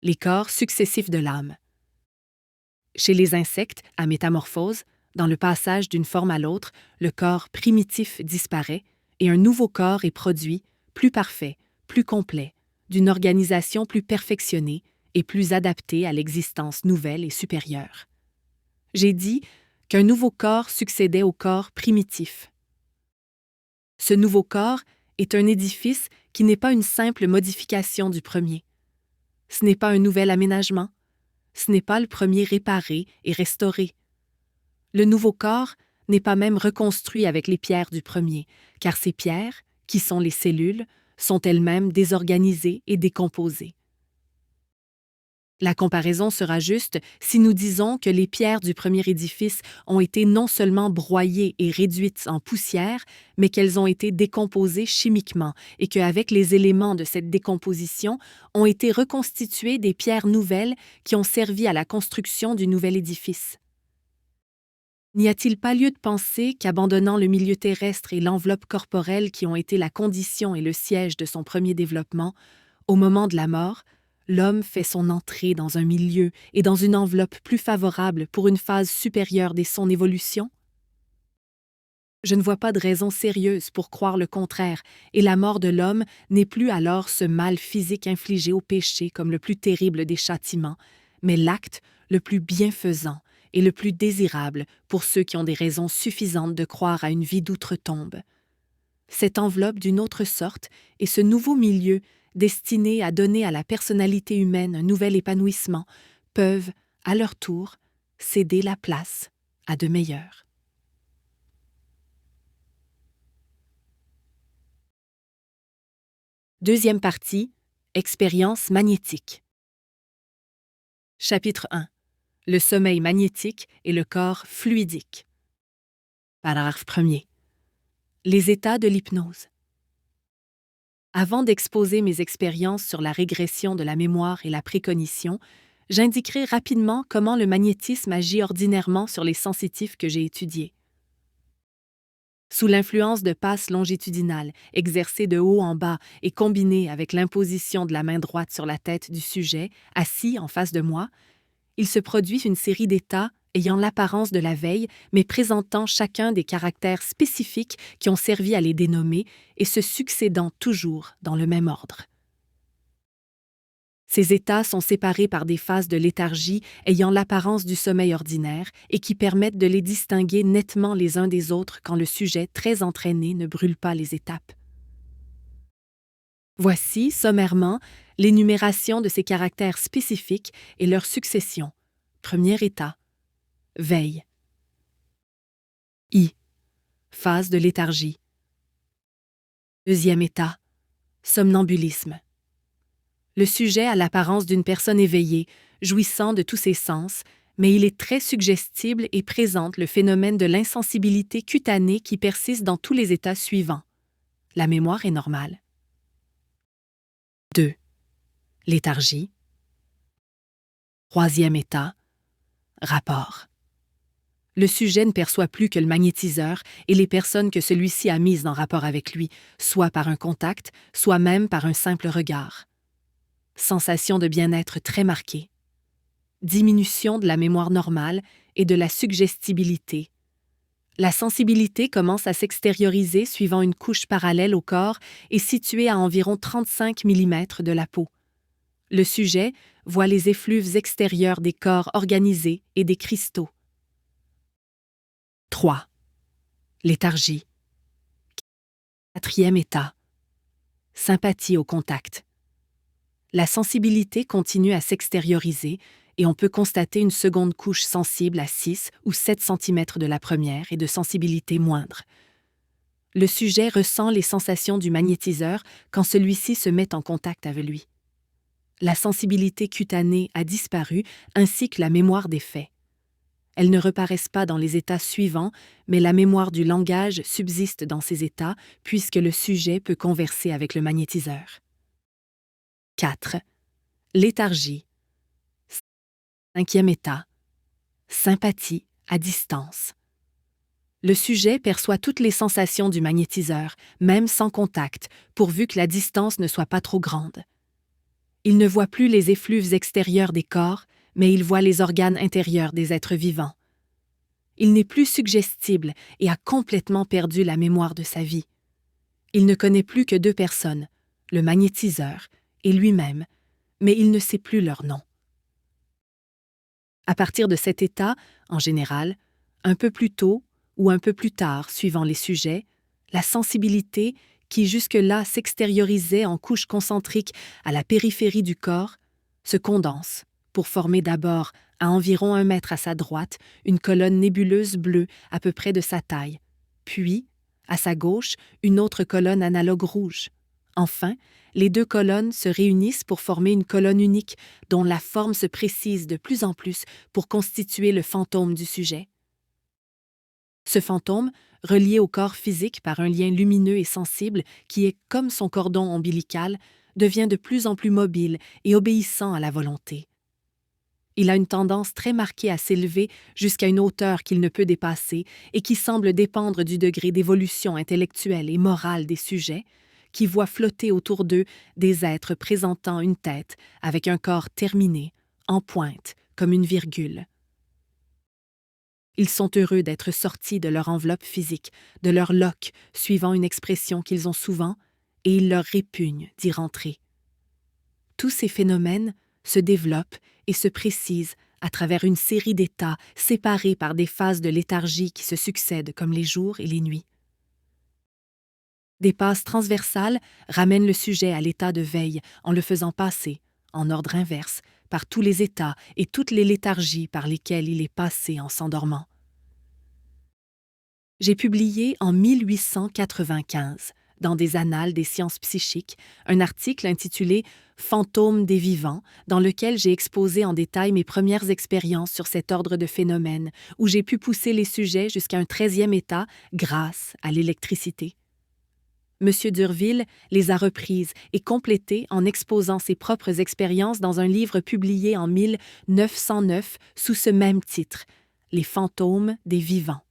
Les corps successifs de l'âme. Chez les insectes, à métamorphose, dans le passage d'une forme à l'autre, le corps primitif disparaît et un nouveau corps est produit, plus parfait, plus complet, d'une organisation plus perfectionnée et plus adaptée à l'existence nouvelle et supérieure. J'ai dit qu'un nouveau corps succédait au corps primitif. Ce nouveau corps est un édifice qui n'est pas une simple modification du premier. Ce n'est pas un nouvel aménagement. Ce n'est pas le premier réparé et restauré. Le nouveau corps n'est pas même reconstruit avec les pierres du premier, car ces pierres, qui sont les cellules, sont elles-mêmes désorganisées et décomposées. La comparaison sera juste si nous disons que les pierres du premier édifice ont été non seulement broyées et réduites en poussière, mais qu'elles ont été décomposées chimiquement et qu'avec les éléments de cette décomposition ont été reconstituées des pierres nouvelles qui ont servi à la construction du nouvel édifice. N'y a-t-il pas lieu de penser qu'abandonnant le milieu terrestre et l'enveloppe corporelle qui ont été la condition et le siège de son premier développement, au moment de la mort, l'homme fait son entrée dans un milieu et dans une enveloppe plus favorable pour une phase supérieure de son évolution? Je ne vois pas de raison sérieuse pour croire le contraire, et la mort de l'homme n'est plus alors ce mal physique infligé au péché comme le plus terrible des châtiments, mais l'acte le plus bienfaisant et le plus désirable pour ceux qui ont des raisons suffisantes de croire à une vie d'outre-tombe. Cette enveloppe d'une autre sorte et ce nouveau milieu destiné à donner à la personnalité humaine un nouvel épanouissement peuvent, à leur tour, céder la place à de meilleurs. Deuxième partie, expérience magnétique. Chapitre 1. Le sommeil magnétique et le corps fluidique. Paragraphe 1er. Les états de l'hypnose. Avant d'exposer mes expériences sur la régression de la mémoire et la précognition, j'indiquerai rapidement comment le magnétisme agit ordinairement sur les sensitifs que j'ai étudiés. Sous l'influence de passes longitudinales, exercées de haut en bas et combinées avec l'imposition de la main droite sur la tête du sujet, assis en face de moi, il se produit une série d'états ayant l'apparence de la veille, mais présentant chacun des caractères spécifiques qui ont servi à les dénommer et se succédant toujours dans le même ordre. Ces états sont séparés par des phases de léthargie ayant l'apparence du sommeil ordinaire et qui permettent de les distinguer nettement les uns des autres quand le sujet très entraîné ne brûle pas les étapes. Voici, sommairement, l'énumération de ces caractères spécifiques et leur succession. Premier état. Veille. I. Phase de léthargie. Deuxième état. Somnambulisme. Le sujet a l'apparence d'une personne éveillée, jouissant de tous ses sens, mais il est très suggestible et présente le phénomène de l'insensibilité cutanée qui persiste dans tous les états suivants. La mémoire est normale. 2. Léthargie. Troisième état. Rapport. Le sujet ne perçoit plus que le magnétiseur et les personnes que celui-ci a mises en rapport avec lui, soit par un contact, soit même par un simple regard. Sensation de bien-être très marquée. Diminution de la mémoire normale et de la suggestibilité. La sensibilité commence à s'extérioriser suivant une couche parallèle au corps et située à environ 35 mm de la peau. Le sujet voit les effluves extérieurs des corps organisés et des cristaux. 3. Léthargie. Quatrième état. Sympathie au contact. La sensibilité continue à s'extérioriser et on peut constater une seconde couche sensible à 6 ou 7 cm de la première et de sensibilité moindre. Le sujet ressent les sensations du magnétiseur quand celui-ci se met en contact avec lui. La sensibilité cutanée a disparu ainsi que la mémoire des faits. Elles ne reparaissent pas dans les états suivants, mais la mémoire du langage subsiste dans ces états puisque le sujet peut converser avec le magnétiseur. 4. Léthargie. Cinquième état. Sympathie à distance. Le sujet perçoit toutes les sensations du magnétiseur, même sans contact, pourvu que la distance ne soit pas trop grande. Il ne voit plus les effluves extérieurs des corps, mais il voit les organes intérieurs des êtres vivants. Il n'est plus suggestible et a complètement perdu la mémoire de sa vie. Il ne connaît plus que 2 personnes, le magnétiseur et lui-même, mais il ne sait plus leur nom. À partir de cet état, en général, un peu plus tôt ou un peu plus tard, suivant les sujets, la sensibilité, qui jusque-là s'extériorisait en couches concentriques à la périphérie du corps, se condense pour former d'abord, à environ 1 mètre à sa droite, une colonne nébuleuse bleue à peu près de sa taille, puis, à sa gauche, une autre colonne analogue rouge. Enfin, les 2 colonnes se réunissent pour former une colonne unique dont la forme se précise de plus en plus pour constituer le fantôme du sujet. Ce fantôme, relié au corps physique par un lien lumineux et sensible qui est comme son cordon ombilical, devient de plus en plus mobile et obéissant à la volonté. Il a une tendance très marquée à s'élever jusqu'à une hauteur qu'il ne peut dépasser et qui semble dépendre du degré d'évolution intellectuelle et morale des sujets, qui voient flotter autour d'eux des êtres présentant une tête avec un corps terminé, en pointe, comme une virgule. Ils sont heureux d'être sortis de leur enveloppe physique, de leur loque, suivant une expression qu'ils ont souvent, et il leur répugne d'y rentrer. Tous ces phénomènes se développent et se précisent à travers une série d'états séparés par des phases de léthargie qui se succèdent comme les jours et les nuits. Des passes transversales ramènent le sujet à l'état de veille en le faisant passer, en ordre inverse, par tous les états et toutes les léthargies par lesquelles il est passé en s'endormant. J'ai publié en 1895, dans des Annales des sciences psychiques, un article intitulé « Fantômes des vivants » dans lequel j'ai exposé en détail mes premières expériences sur cet ordre de phénomènes, où j'ai pu pousser les sujets jusqu'à un 13e état grâce à l'électricité. M. D'Urville les a reprises et complétées en exposant ses propres expériences dans un livre publié en 1909 sous ce même titre, « Les fantômes des vivants ».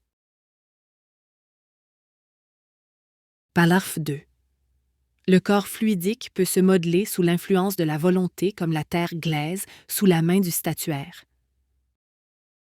Paragraphe 2. Le corps fluidique peut se modeler sous l'influence de la volonté comme la terre glaise sous la main du statuaire.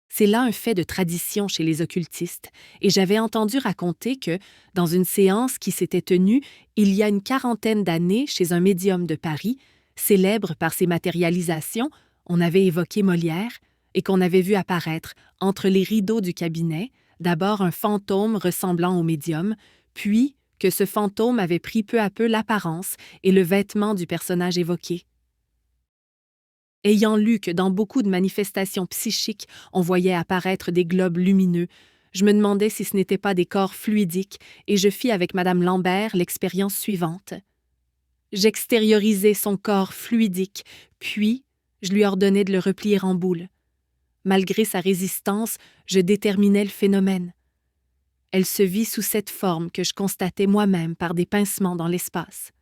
C'est là un fait de tradition chez les occultistes, et j'avais entendu raconter que, dans une séance qui s'était tenue il y a une 40aine d'années chez un médium de Paris, célèbre par ses matérialisations, on avait évoqué Molière, et qu'on avait vu apparaître, entre les rideaux du cabinet, d'abord un fantôme ressemblant au médium, puis que ce fantôme avait pris peu à peu l'apparence et le vêtement du personnage évoqué. Ayant lu que dans beaucoup de manifestations psychiques, on voyait apparaître des globes lumineux, je me demandais si ce n'étaient pas des corps fluidiques et je fis avec Madame Lambert l'expérience suivante. J'extériorisai son corps fluidique, puis je lui ordonnai de le replier en boule. Malgré sa résistance, je déterminai le phénomène. Elle se vit sous cette forme que je constatais moi-même par des pincements dans l'espace.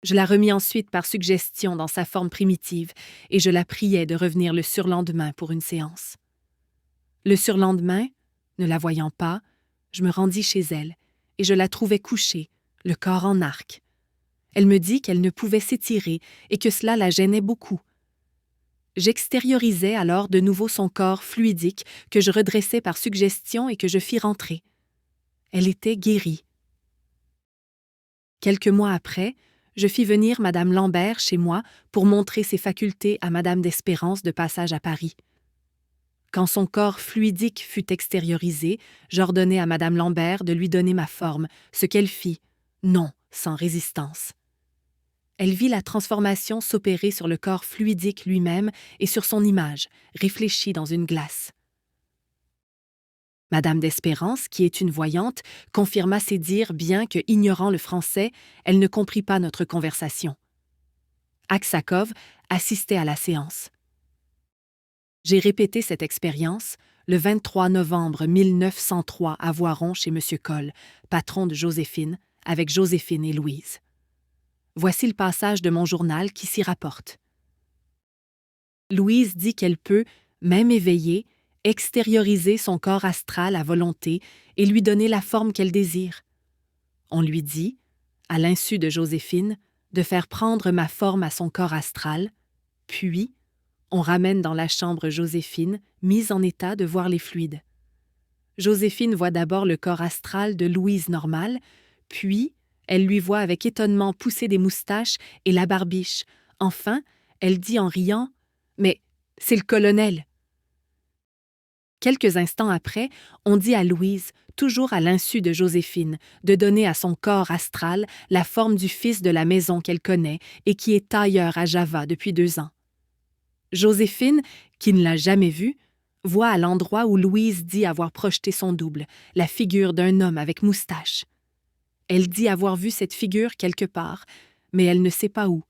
Je la remis ensuite par suggestion dans sa forme primitive et je la priai de revenir le surlendemain pour une séance. Le surlendemain, ne la voyant pas, je me rendis chez elle et je la trouvai couchée, le corps en arc. Elle me dit qu'elle ne pouvait s'étirer et que cela la gênait beaucoup. J'extériorisai alors de nouveau son corps fluidique que je redressai par suggestion et que je fis rentrer. Elle était guérie. Quelques mois après, je fis venir Madame Lambert chez moi pour montrer ses facultés à Madame d'Espérance de passage à Paris. Quand son corps fluidique fut extériorisé, j'ordonnai à Madame Lambert de lui donner ma forme, ce qu'elle fit, non sans résistance. Elle vit la transformation s'opérer sur le corps fluidique lui-même et sur son image, réfléchie dans une glace. Madame d'Espérance, qui est une voyante, confirma ses dires bien que, ignorant le français, elle ne comprit pas notre conversation. Aksakov assistait à la séance. J'ai répété cette expérience le 23 novembre 1903 à Voiron chez M. Coll, patron de Joséphine, avec Joséphine et Louise. Voici le passage de mon journal qui s'y rapporte. Louise dit qu'elle peut, même éveillée, extérioriser son corps astral à volonté et lui donner la forme qu'elle désire. On lui dit, à l'insu de Joséphine, de faire prendre ma forme à son corps astral, puis On ramène dans la chambre Joséphine, mise en état de voir les fluides. Joséphine voit d'abord le corps astral de Louise normal, puis elle lui voit avec étonnement pousser des moustaches et la barbiche. Enfin, elle dit en riant « Mais c'est le colonel !» Quelques instants après, on dit à Louise, toujours à l'insu de Joséphine, de donner à son corps astral la forme du fils de la maison qu'elle connaît et qui est tailleur à Java depuis 2 ans. Joséphine, qui ne l'a jamais vu, voit à l'endroit où Louise dit avoir projeté son double, la figure d'un homme avec moustache. Elle dit avoir vu cette figure quelque part, mais elle ne sait pas où.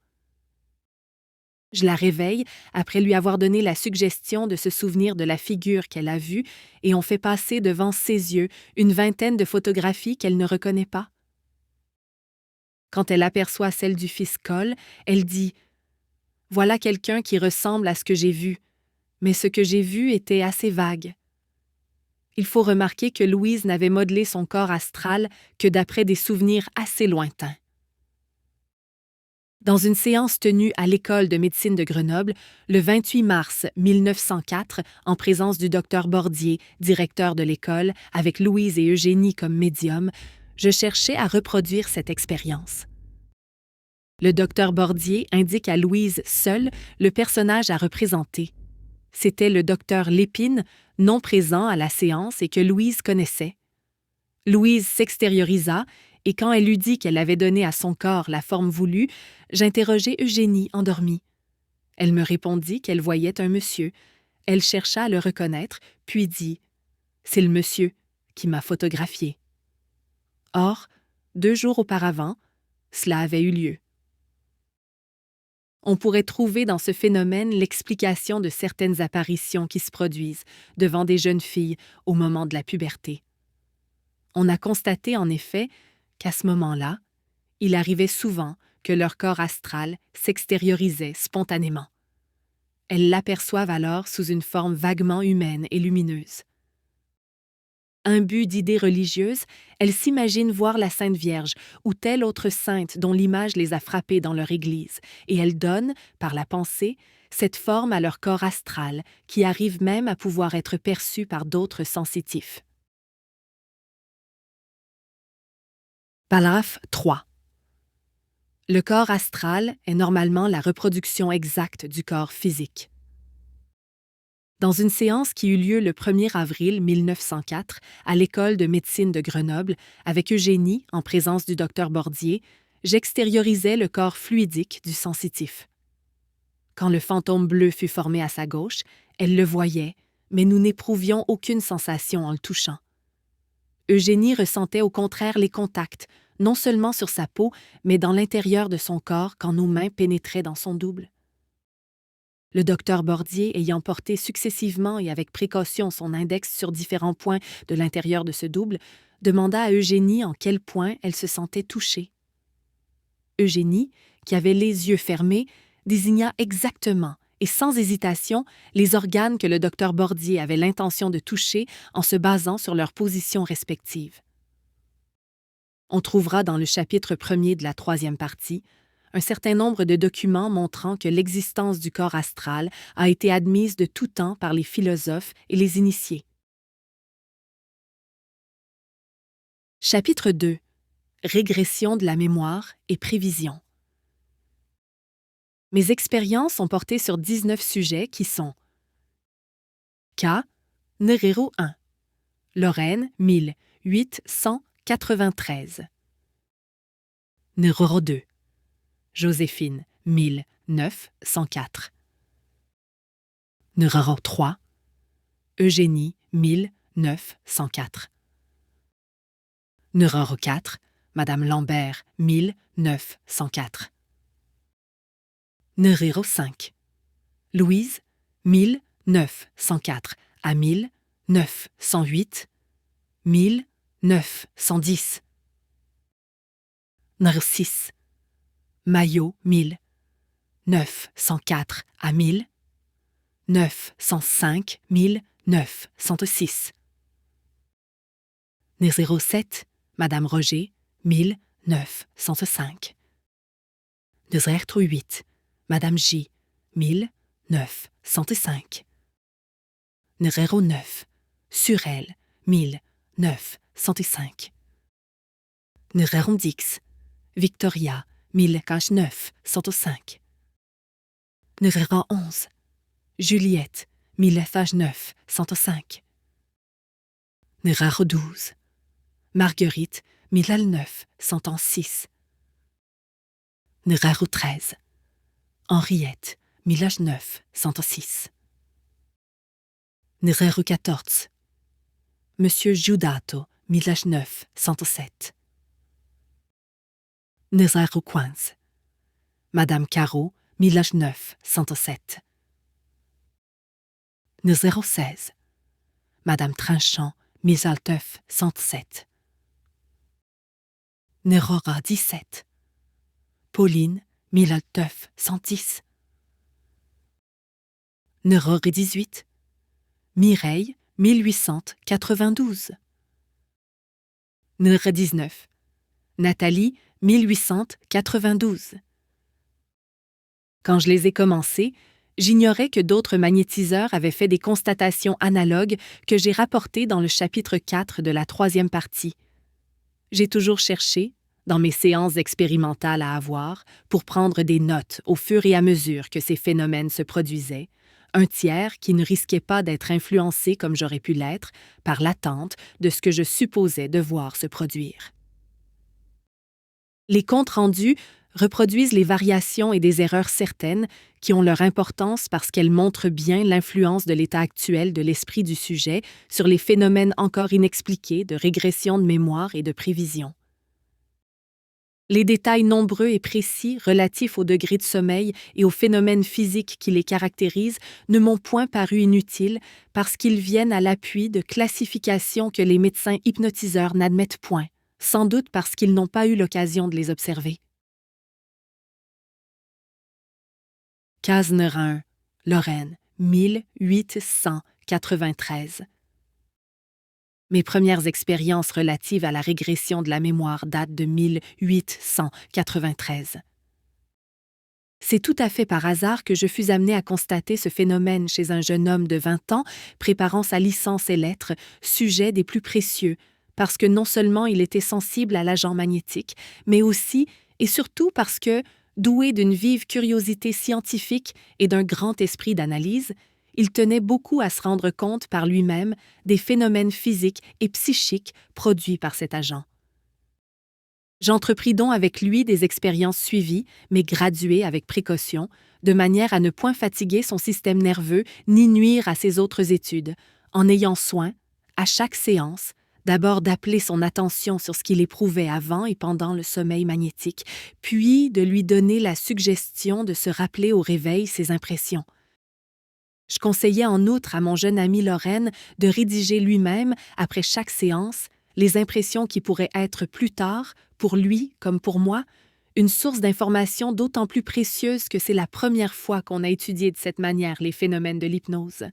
Je la réveille après lui avoir donné la suggestion de se souvenir de la figure qu'elle a vue et on fait passer devant ses yeux une vingtaine de photographies qu'elle ne reconnaît pas. Quand elle aperçoit celle du fils Cole, elle dit « Voilà quelqu'un qui ressemble à ce que j'ai vu, mais ce que j'ai vu était assez vague. » Il faut remarquer que Louise n'avait modelé son corps astral que d'après des souvenirs assez lointains. Dans une séance tenue à l'École de médecine de Grenoble, le 28 mars 1904, en présence du docteur Bordier, directeur de l'école, avec Louise et Eugénie comme médium, je cherchais à reproduire cette expérience. Le docteur Bordier indique à Louise seule le personnage à représenter. C'était le docteur Lépine, non présent à la séance et que Louise connaissait. Louise s'extériorisa et quand elle eut dit qu'elle avait donné à son corps la forme voulue, j'interrogeai Eugénie endormie. Elle me répondit qu'elle voyait un monsieur. Elle chercha à le reconnaître, puis dit « C'est le monsieur qui m'a photographié. » Or, 2 jours auparavant, cela avait eu lieu. On pourrait trouver dans ce phénomène l'explication de certaines apparitions qui se produisent devant des jeunes filles au moment de la puberté. On a constaté en effet qu'à ce moment-là, il arrivait souvent que leur corps astral s'extériorisait spontanément. Elles l'aperçoivent alors sous une forme vaguement humaine et lumineuse. Imbue d'idées religieuses, elles s'imaginent voir la Sainte Vierge ou telle autre sainte dont l'image les a frappées dans leur église, et elles donnent, par la pensée, cette forme à leur corps astral qui arrive même à pouvoir être perçu par d'autres sensitifs. Paragraphe 3. Le corps astral est normalement la reproduction exacte du corps physique. Dans une séance qui eut lieu le 1er avril 1904 à l'École de médecine de Grenoble, avec Eugénie en présence du docteur Bordier, j'extériorisais le corps fluidique du sensitif. Quand le fantôme bleu fut formé à sa gauche, elle le voyait, mais nous n'éprouvions aucune sensation en le touchant. Eugénie ressentait au contraire les contacts, non seulement sur sa peau, mais dans l'intérieur de son corps quand nos mains pénétraient dans son double. Le docteur Bordier, ayant porté successivement et avec précaution son index sur différents points de l'intérieur de ce double, demanda à Eugénie en quel point elle se sentait touchée. Eugénie, qui avait les yeux fermés, désigna exactement et sans hésitation les organes que le docteur Bordier avait l'intention de toucher en se basant sur leurs positions respectives. On trouvera dans le chapitre 1er de la 3e partie un certain nombre de documents montrant que l'existence du corps astral a été admise de tout temps par les philosophes et les initiés. Chapitre 2. Régression de la mémoire et prévision. Mes expériences ont porté sur 19 sujets qui sont K. Nerero 1. Lorraine, 1893. Nerero 2. Joséphine, 1904. Nerero 3. Eugénie, 1904. Nerero 4. Madame Lambert, 1904. Nerero 5. Louise, 1904 à 1908, 1910. Nerero 6. Maillot, 1904 à 1905, 1906. Nerero 7. Madame Roger, 1905. Nerero 8. Madame J, 905. Numéro 9, Surel, 1905. Numéro 10, Victoria, 1905. Numéro 11, Juliette, 1905. Numéro 12, Marguerite, 1906. Numéro 13, Henriette, 1906. Numéro 14, Monsieur Giudato, 1907. Numéro 15, Madame Caro, 1907. Numéro 16, Madame Trinchant, 1907. Numéro 17, Pauline, 1910. Numéro 18, Mireille, 1892. Numéro 19, Nathalie, 1892. Quand je les ai commencés, j'ignorais que d'autres magnétiseurs avaient fait des constatations analogues que j'ai rapportées dans le chapitre 4 de la 3e partie. J'ai toujours cherché, dans mes séances expérimentales à avoir, pour prendre des notes au fur et à mesure que ces phénomènes se produisaient, un tiers qui ne risquait pas d'être influencé comme j'aurais pu l'être par l'attente de ce que je supposais devoir se produire. Les comptes rendus reproduisent les variations et des erreurs certaines qui ont leur importance parce qu'elles montrent bien l'influence de l'état actuel de l'esprit du sujet sur les phénomènes encore inexpliqués de régression de mémoire et de prévision. Les détails nombreux et précis relatifs au degré de sommeil et aux phénomènes physiques qui les caractérisent ne m'ont point paru inutiles parce qu'ils viennent à l'appui de classifications que les médecins hypnotiseurs n'admettent point, sans doute parce qu'ils n'ont pas eu l'occasion de les observer. Case numéro 1, Lorraine, 1893. Mes premières expériences relatives à la régression de la mémoire datent de 1893. C'est tout à fait par hasard que je fus amenée à constater ce phénomène chez un jeune homme de 20 ans préparant sa licence et lettres, sujet des plus précieux, parce que non seulement il était sensible à l'agent magnétique, mais aussi et surtout parce que, doué d'une vive curiosité scientifique et d'un grand esprit d'analyse, il tenait beaucoup à se rendre compte par lui-même des phénomènes physiques et psychiques produits par cet agent. J'entrepris donc avec lui des expériences suivies, mais graduées avec précaution, de manière à ne point fatiguer son système nerveux ni nuire à ses autres études, en ayant soin, à chaque séance, d'abord d'appeler son attention sur ce qu'il éprouvait avant et pendant le sommeil magnétique, puis de lui donner la suggestion de se rappeler au réveil ses impressions. Je conseillais en outre à mon jeune ami Lorraine de rédiger lui-même, après chaque séance, les impressions qui pourraient être plus tard, pour lui comme pour moi, une source d'information d'autant plus précieuse que c'est la première fois qu'on a étudié de cette manière les phénomènes de l'hypnose.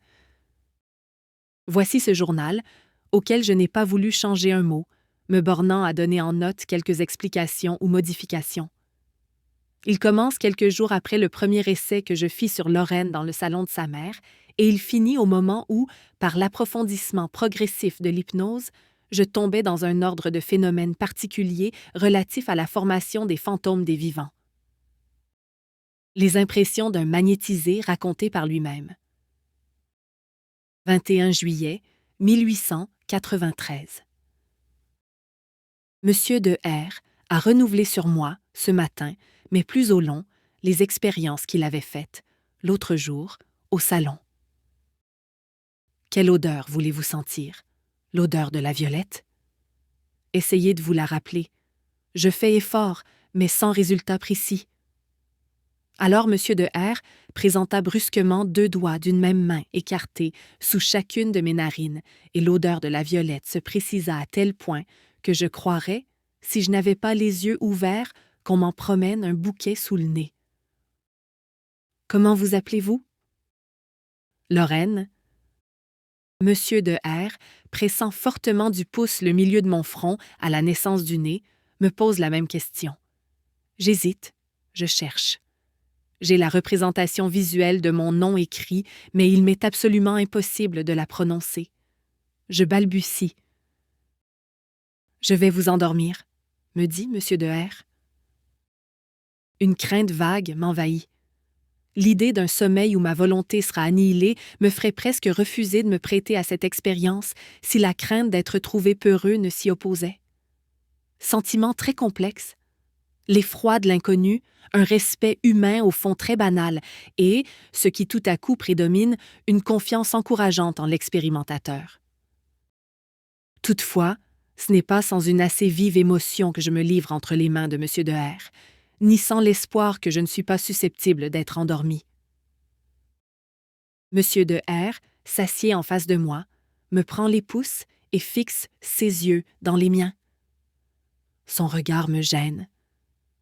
Voici ce journal, auquel je n'ai pas voulu changer un mot, me bornant à donner en note quelques explications ou modifications. Il commence quelques jours après le premier essai que je fis sur Lorraine dans le salon de sa mère, et il finit au moment où, par l'approfondissement progressif de l'hypnose, je tombais dans un ordre de phénomènes particuliers relatifs à la formation des fantômes des vivants. Les impressions d'un magnétisé racontées par lui-même. 21 juillet 1893. Monsieur de R a renouvelé sur moi, ce matin, mais plus au long, les expériences qu'il avait faites, l'autre jour, au salon. Quelle odeur voulez-vous sentir? L'odeur de la violette? Essayez de vous la rappeler. Je fais effort, mais sans résultat précis. Alors M. de R présenta brusquement 2 doigts d'une même main écartés sous chacune de mes narines, et l'odeur de la violette se précisa à tel point que je croirais, si je n'avais pas les yeux ouverts, qu'on m'en promène un bouquet sous le nez. Comment vous appelez-vous? Lorraine. Monsieur de R, pressant fortement du pouce le milieu de mon front à la naissance du nez, me pose la même question. J'hésite, je cherche. J'ai la représentation visuelle de mon nom écrit, mais il m'est absolument impossible de la prononcer. Je balbutie. « Je vais vous endormir », me dit M. de R. Une crainte vague m'envahit. L'idée d'un sommeil où ma volonté sera annihilée me ferait presque refuser de me prêter à cette expérience si la crainte d'être trouvé peureux ne s'y opposait. Sentiment très complexe, l'effroi de l'inconnu, un respect humain au fond très banal et, ce qui tout à coup prédomine, une confiance encourageante en l'expérimentateur. Toutefois, ce n'est pas sans une assez vive émotion que je me livre entre les mains de M. de R, ni sans l'espoir que je ne suis pas susceptible d'être endormi. M. de R s'assied en face de moi, me prend les pouces et fixe ses yeux dans les miens. Son regard me gêne.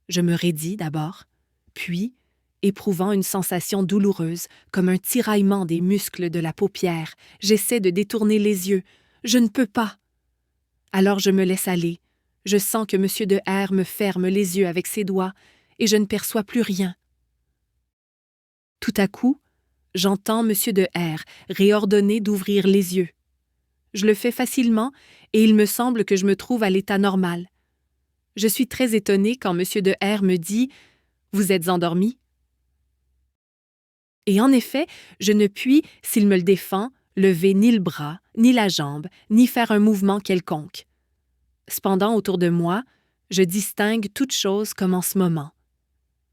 Je me raidis d'abord, puis, éprouvant une sensation douloureuse, comme un tiraillement des muscles de la paupière, j'essaie de détourner les yeux. Je ne peux pas. Alors je me laisse aller. Je sens que M. de R me ferme les yeux avec ses doigts, et je ne perçois plus rien. Tout à coup, j'entends M. de R réordonner d'ouvrir les yeux. Je le fais facilement, et il me semble que je me trouve à l'état normal. Je suis très étonnée quand M. de R me dit « Vous êtes endormi ?» Et en effet, je ne puis, s'il me le défend, lever ni le bras, ni la jambe, ni faire un mouvement quelconque. Cependant, autour de moi, je distingue toute chose comme en ce moment.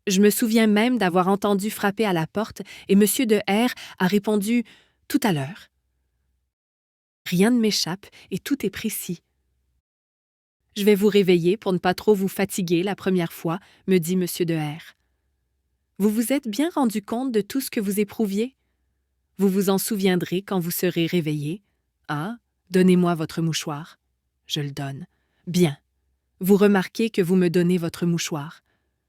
Je me souviens même d'avoir entendu frapper à la porte et M. de R a répondu « Tout à l'heure ». Rien ne m'échappe et tout est précis. « Je vais vous réveiller pour ne pas trop vous fatiguer la première fois », me dit M. de R. « Vous vous êtes bien rendu compte de tout ce que vous éprouviez? Vous vous en souviendrez quand vous serez réveillé. Ah, donnez-moi votre mouchoir. » Je le donne. « Bien. Vous remarquez que vous me donnez votre mouchoir.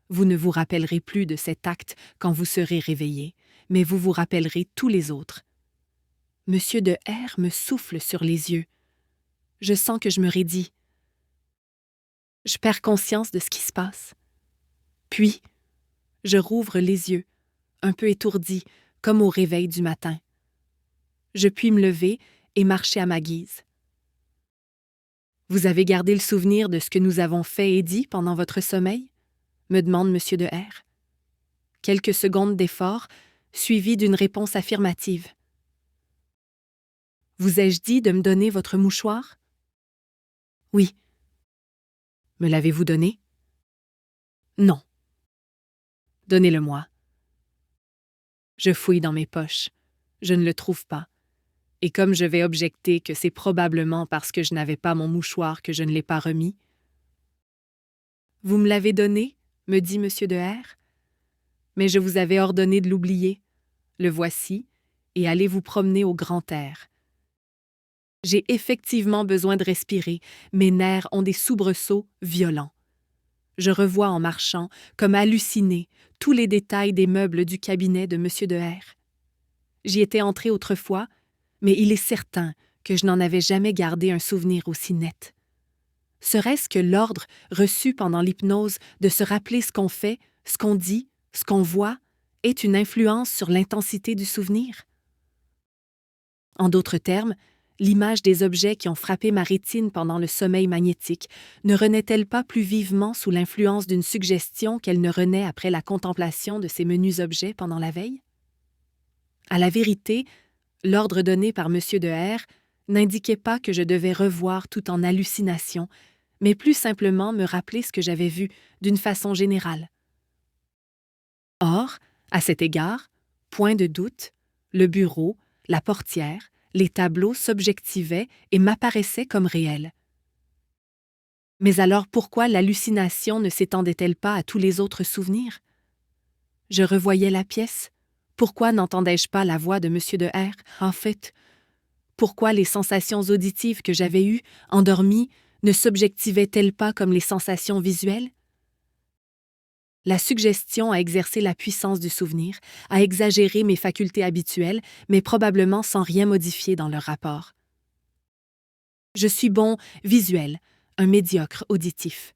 Vous ne vous rappellerez plus de cet acte quand vous serez réveillé, mais vous vous rappellerez tous les autres. » M. de R me souffle sur les yeux. Je sens que je me raidis. Je perds conscience de ce qui se passe. Puis, je rouvre les yeux, un peu étourdi, comme au réveil du matin. Je puis me lever et marcher à ma guise. « Vous avez gardé le souvenir de ce que nous avons fait et dit pendant votre sommeil ?» me demande M. de R. Quelques secondes d'effort, suivies d'une réponse affirmative. « Vous ai-je dit de me donner votre mouchoir? »« Oui. »« Me l'avez-vous donné? »« Non. »« Donnez-le-moi. » Je fouille dans mes poches. Je ne le trouve pas. Et comme je vais objecter que c'est probablement parce que je n'avais pas mon mouchoir que je ne l'ai pas remis. « Vous me l'avez donné ?» me dit M. de R. « Mais je vous avais ordonné de l'oublier. Le voici, et allez vous promener au grand air. » J'ai effectivement besoin de respirer, mes nerfs ont des soubresauts violents. Je revois en marchant, comme halluciné, tous les détails des meubles du cabinet de M. de R. J'y étais entré autrefois, mais il est certain que je n'en avais jamais gardé un souvenir aussi net. Serait-ce que l'ordre reçu pendant l'hypnose de se rappeler ce qu'on fait, ce qu'on dit, ce qu'on voit, est une influence sur l'intensité du souvenir? En d'autres termes, l'image des objets qui ont frappé ma rétine pendant le sommeil magnétique ne renaît-elle pas plus vivement sous l'influence d'une suggestion qu'elle ne renaît après la contemplation de ces menus objets pendant la veille? À la vérité, l'ordre donné par M. de R n'indiquait pas que je devais revoir tout en hallucination, mais plus simplement me rappeler ce que j'avais vu d'une façon générale. Or, à cet égard, point de doute, le bureau, la portière, les tableaux s'objectivaient et m'apparaissaient comme réels. Mais alors pourquoi l'hallucination ne s'étendait-elle pas à tous les autres souvenirs? Je revoyais la pièce. Pourquoi n'entendais-je pas la voix de M. de R? En fait, pourquoi les sensations auditives que j'avais eues, endormies, ne s'objectivaient-elles pas comme les sensations visuelles? La suggestion a exercé la puissance du souvenir, a exagéré mes facultés habituelles, mais probablement sans rien modifier dans leur rapport. Je suis bon visuel, un médiocre auditif.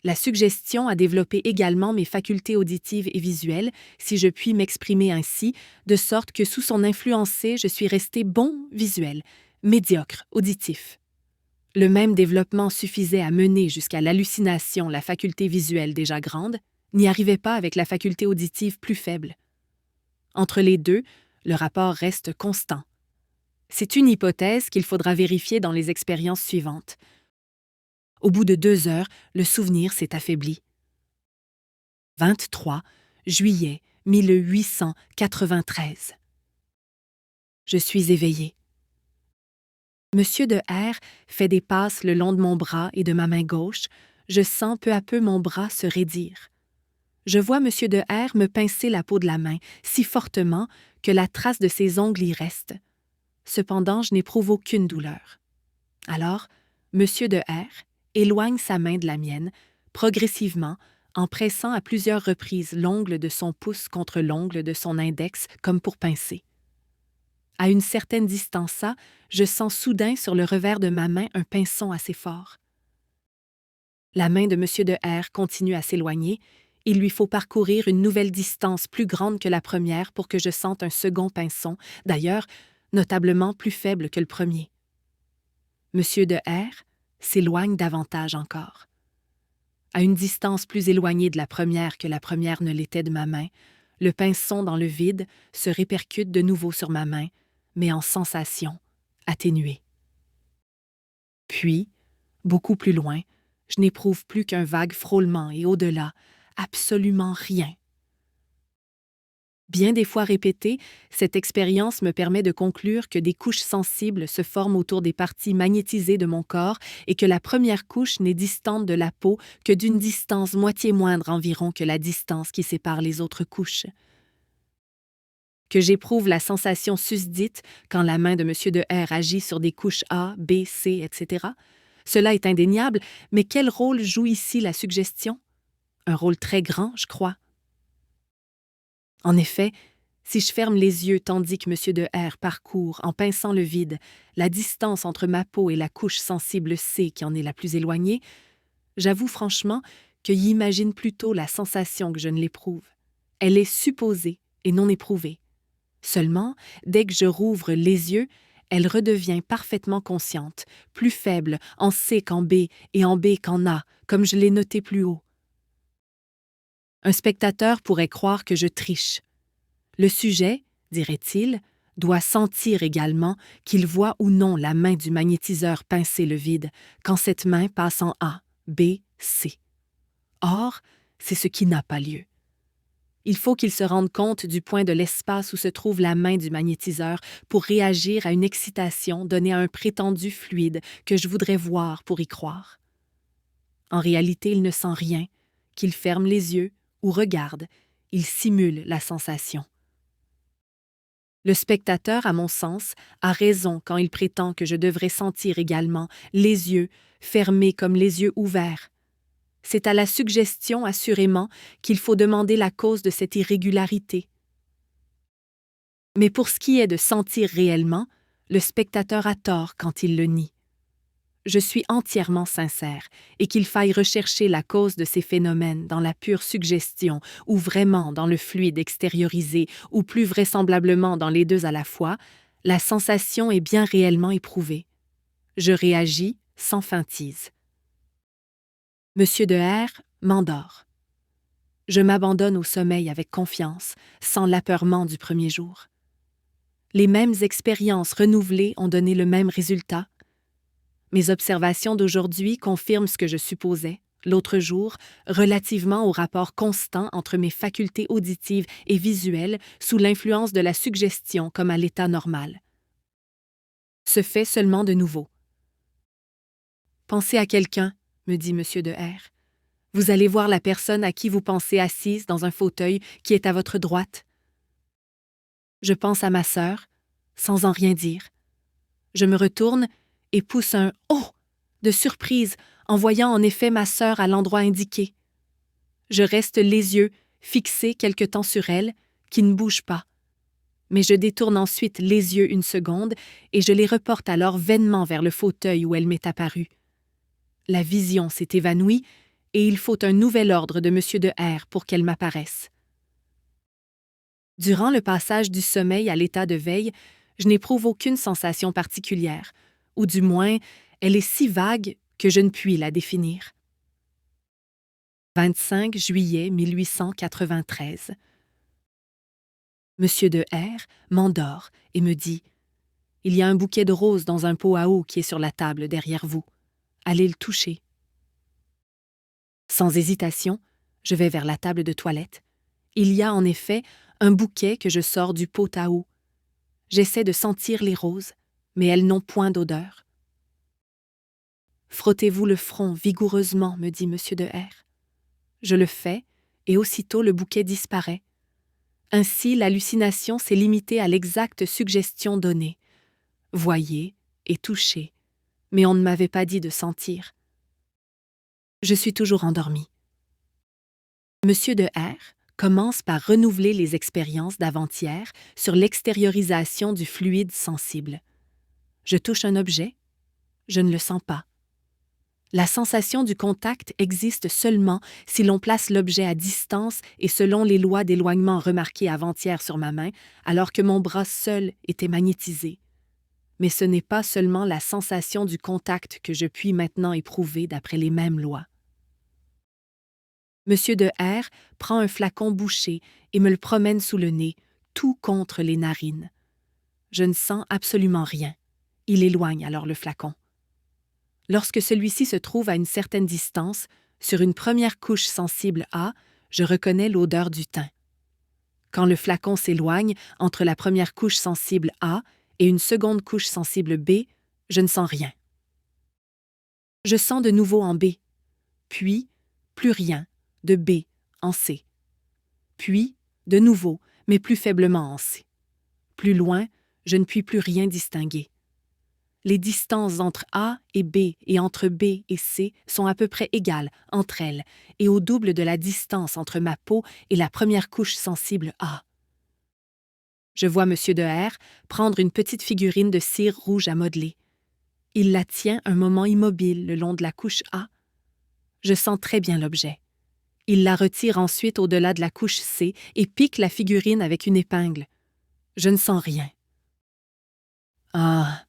La suggestion a développé également mes facultés auditives et visuelles, si je puis m'exprimer ainsi, de sorte que sous son influencé, je suis resté bon visuel, médiocre auditif. Le même développement suffisait à mener jusqu'à l'hallucination la faculté visuelle déjà grande, n'y arrivait pas avec la faculté auditive plus faible. Entre les deux, le rapport reste constant. C'est une hypothèse qu'il faudra vérifier dans les expériences suivantes. Au bout de 2 heures, le souvenir s'est affaibli. 23 juillet 1893. Je suis éveillé. Monsieur de R fait des passes le long de mon bras et de ma main gauche. Je sens peu à peu mon bras se raidir. Je vois Monsieur de R me pincer la peau de la main si fortement que la trace de ses ongles y reste. Cependant, je n'éprouve aucune douleur. Alors, Monsieur de R éloigne sa main de la mienne, progressivement, en pressant à plusieurs reprises l'ongle de son pouce contre l'ongle de son index comme pour pincer. À une certaine distance, je sens soudain sur le revers de ma main un pinçon assez fort. La main de Monsieur de R continue à s'éloigner. Il lui faut parcourir une nouvelle distance plus grande que la première pour que je sente un second pinçon, d'ailleurs notablement plus faible que le premier. Monsieur de R s'éloigne davantage encore. À une distance plus éloignée de la première que la première ne l'était de ma main, le pinçon dans le vide se répercute de nouveau sur ma main, mais en sensation atténuée. Puis, beaucoup plus loin, je n'éprouve plus qu'un vague frôlement et au-delà, absolument rien. Bien des fois répétée, cette expérience me permet de conclure que des couches sensibles se forment autour des parties magnétisées de mon corps et que la première couche n'est distante de la peau que d'une distance moitié moindre environ que la distance qui sépare les autres couches. Que j'éprouve la sensation susdite quand la main de M. de R agit sur des couches A, B, C, etc. Cela est indéniable, mais quel rôle joue ici la suggestion? Un rôle très grand, je crois. En effet, si je ferme les yeux tandis que M. de R parcourt, en pinçant le vide, la distance entre ma peau et la couche sensible C qui en est la plus éloignée, j'avoue franchement que j'imagine plutôt la sensation que je ne l'éprouve. Elle est supposée et non éprouvée. Seulement, dès que je rouvre les yeux, elle redevient parfaitement consciente, plus faible en C qu'en B et en B qu'en A, comme je l'ai noté plus haut. Un spectateur pourrait croire que je triche. Le sujet, dirait-il, doit sentir également qu'il voit ou non la main du magnétiseur pincer le vide quand cette main passe en A, B, C. Or, c'est ce qui n'a pas lieu. Il faut qu'il se rende compte du point de l'espace où se trouve la main du magnétiseur pour réagir à une excitation donnée à un prétendu fluide que je voudrais voir pour y croire. En réalité, il ne sent rien, qu'il ferme les yeux ou regarde, il simule la sensation. Le spectateur, à mon sens, a raison quand il prétend que je devrais sentir également les yeux fermés comme les yeux ouverts. C'est à la suggestion, assurément, qu'il faut demander la cause de cette irrégularité. Mais pour ce qui est de sentir réellement, le spectateur a tort quand il le nie. Je suis entièrement sincère et qu'il faille rechercher la cause de ces phénomènes dans la pure suggestion ou vraiment dans le fluide extériorisé ou plus vraisemblablement dans les deux à la fois, la sensation est bien réellement éprouvée. Je réagis sans feintise. Monsieur de R m'endort. Je m'abandonne au sommeil avec confiance, sans l'apeurement du premier jour. Les mêmes expériences renouvelées ont donné le même résultat. Mes observations d'aujourd'hui confirment ce que je supposais, l'autre jour, relativement au rapport constant entre mes facultés auditives et visuelles sous l'influence de la suggestion comme à l'état normal. Ce fait seulement de nouveau. Pensez à quelqu'un, me dit M. de R. Vous allez voir la personne à qui vous pensez assise dans un fauteuil qui est à votre droite. Je pense à ma sœur, sans en rien dire. Je me retourne et pousse un « Oh » de surprise en voyant en effet ma sœur à l'endroit indiqué. Je reste les yeux fixés quelque temps sur elle, qui ne bouge pas. Mais je détourne ensuite les yeux une seconde et je les reporte alors vainement vers le fauteuil où elle m'est apparue. La vision s'est évanouie et il faut un nouvel ordre de M. de R pour qu'elle m'apparaisse. Durant le passage du sommeil à l'état de veille, je n'éprouve aucune sensation particulière, ou du moins, elle est si vague que je ne puis la définir. 25 juillet 1893. Monsieur de R m'endort et me dit « Il y a un bouquet de roses dans un pot à eau qui est sur la table derrière vous. Allez le toucher. » Sans hésitation, je vais vers la table de toilette. Il y a en effet un bouquet que je sors du pot à eau. J'essaie de sentir les roses, mais elles n'ont point d'odeur. « Frottez-vous le front vigoureusement, me dit Monsieur de R. Je le fais, et aussitôt le bouquet disparaît. Ainsi, l'hallucination s'est limitée à l'exacte suggestion donnée. Voyez et touchez, mais on ne m'avait pas dit de sentir. Je suis toujours endormi. Monsieur de R commence par renouveler les expériences d'avant-hier sur l'extériorisation du fluide sensible. Je touche un objet, je ne le sens pas. La sensation du contact existe seulement si l'on place l'objet à distance et selon les lois d'éloignement remarquées avant-hier sur ma main, alors que mon bras seul était magnétisé. Mais ce n'est pas seulement la sensation du contact que je puis maintenant éprouver d'après les mêmes lois. Monsieur de R prend un flacon bouché et me le promène sous le nez, tout contre les narines. Je ne sens absolument rien. Il éloigne alors le flacon. Lorsque celui-ci se trouve à une certaine distance, sur une première couche sensible A, je reconnais l'odeur du thym. Quand le flacon s'éloigne entre la première couche sensible A et une seconde couche sensible B, je ne sens rien. Je sens de nouveau en B, puis plus rien, de B en C. Puis, de nouveau, mais plus faiblement en C. Plus loin, je ne puis plus rien distinguer. Les distances entre A et B et entre B et C sont à peu près égales entre elles et au double de la distance entre ma peau et la première couche sensible A. Je vois M. de R prendre une petite figurine de cire rouge à modeler. Il la tient un moment immobile le long de la couche A. Je sens très bien l'objet. Il la retire ensuite au-delà de la couche C et pique la figurine avec une épingle. Je ne sens rien. Ah,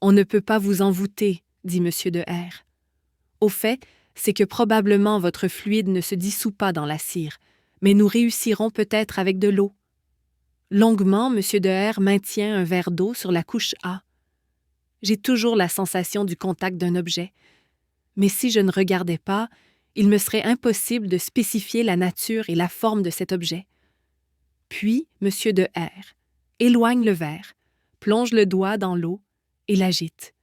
on ne peut pas vous envoûter, dit M. de R. Au fait, c'est que probablement votre fluide ne se dissout pas dans la cire, mais nous réussirons peut-être avec de l'eau. Longuement, M. de R maintient un verre d'eau sur la couche A. J'ai toujours la sensation du contact d'un objet, mais si je ne regardais pas, il me serait impossible de spécifier la nature et la forme de cet objet. Puis, M. de R éloigne le verre, plonge le doigt dans l'eau et l'agite.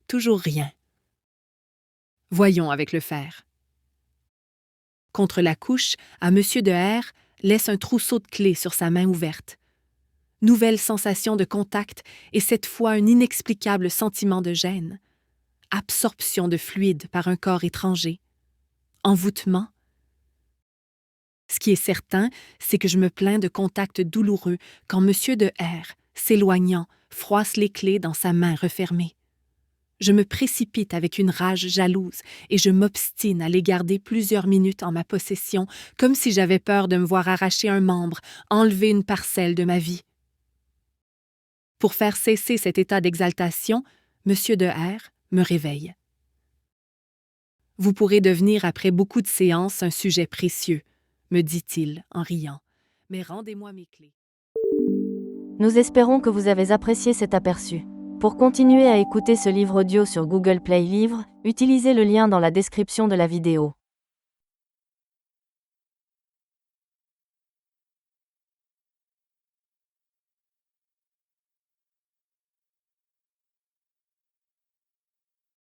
Toujours rien. Voyons avec le fer. Contre la couche, à M. de R laisse un trousseau de clés sur sa main ouverte. Nouvelle sensation de contact et cette fois un inexplicable sentiment de gêne. Absorption de fluide par un corps étranger. Envoûtement. Ce qui est certain, c'est que je me plains de contact douloureux quand M. de R, s'éloignant, froisse les clés dans sa main refermée. Je me précipite avec une rage jalouse et je m'obstine à les garder plusieurs minutes en ma possession, comme si j'avais peur de me voir arracher un membre, enlever une parcelle de ma vie. Pour faire cesser cet état d'exaltation, M. de R me réveille. « Vous pourrez devenir après beaucoup de séances un sujet précieux, » me dit-il en riant, « mais rendez-moi mes clés. » Nous espérons que vous avez apprécié cet aperçu. Pour continuer à écouter ce livre audio sur Google Play Livres, utilisez le lien dans la description de la vidéo.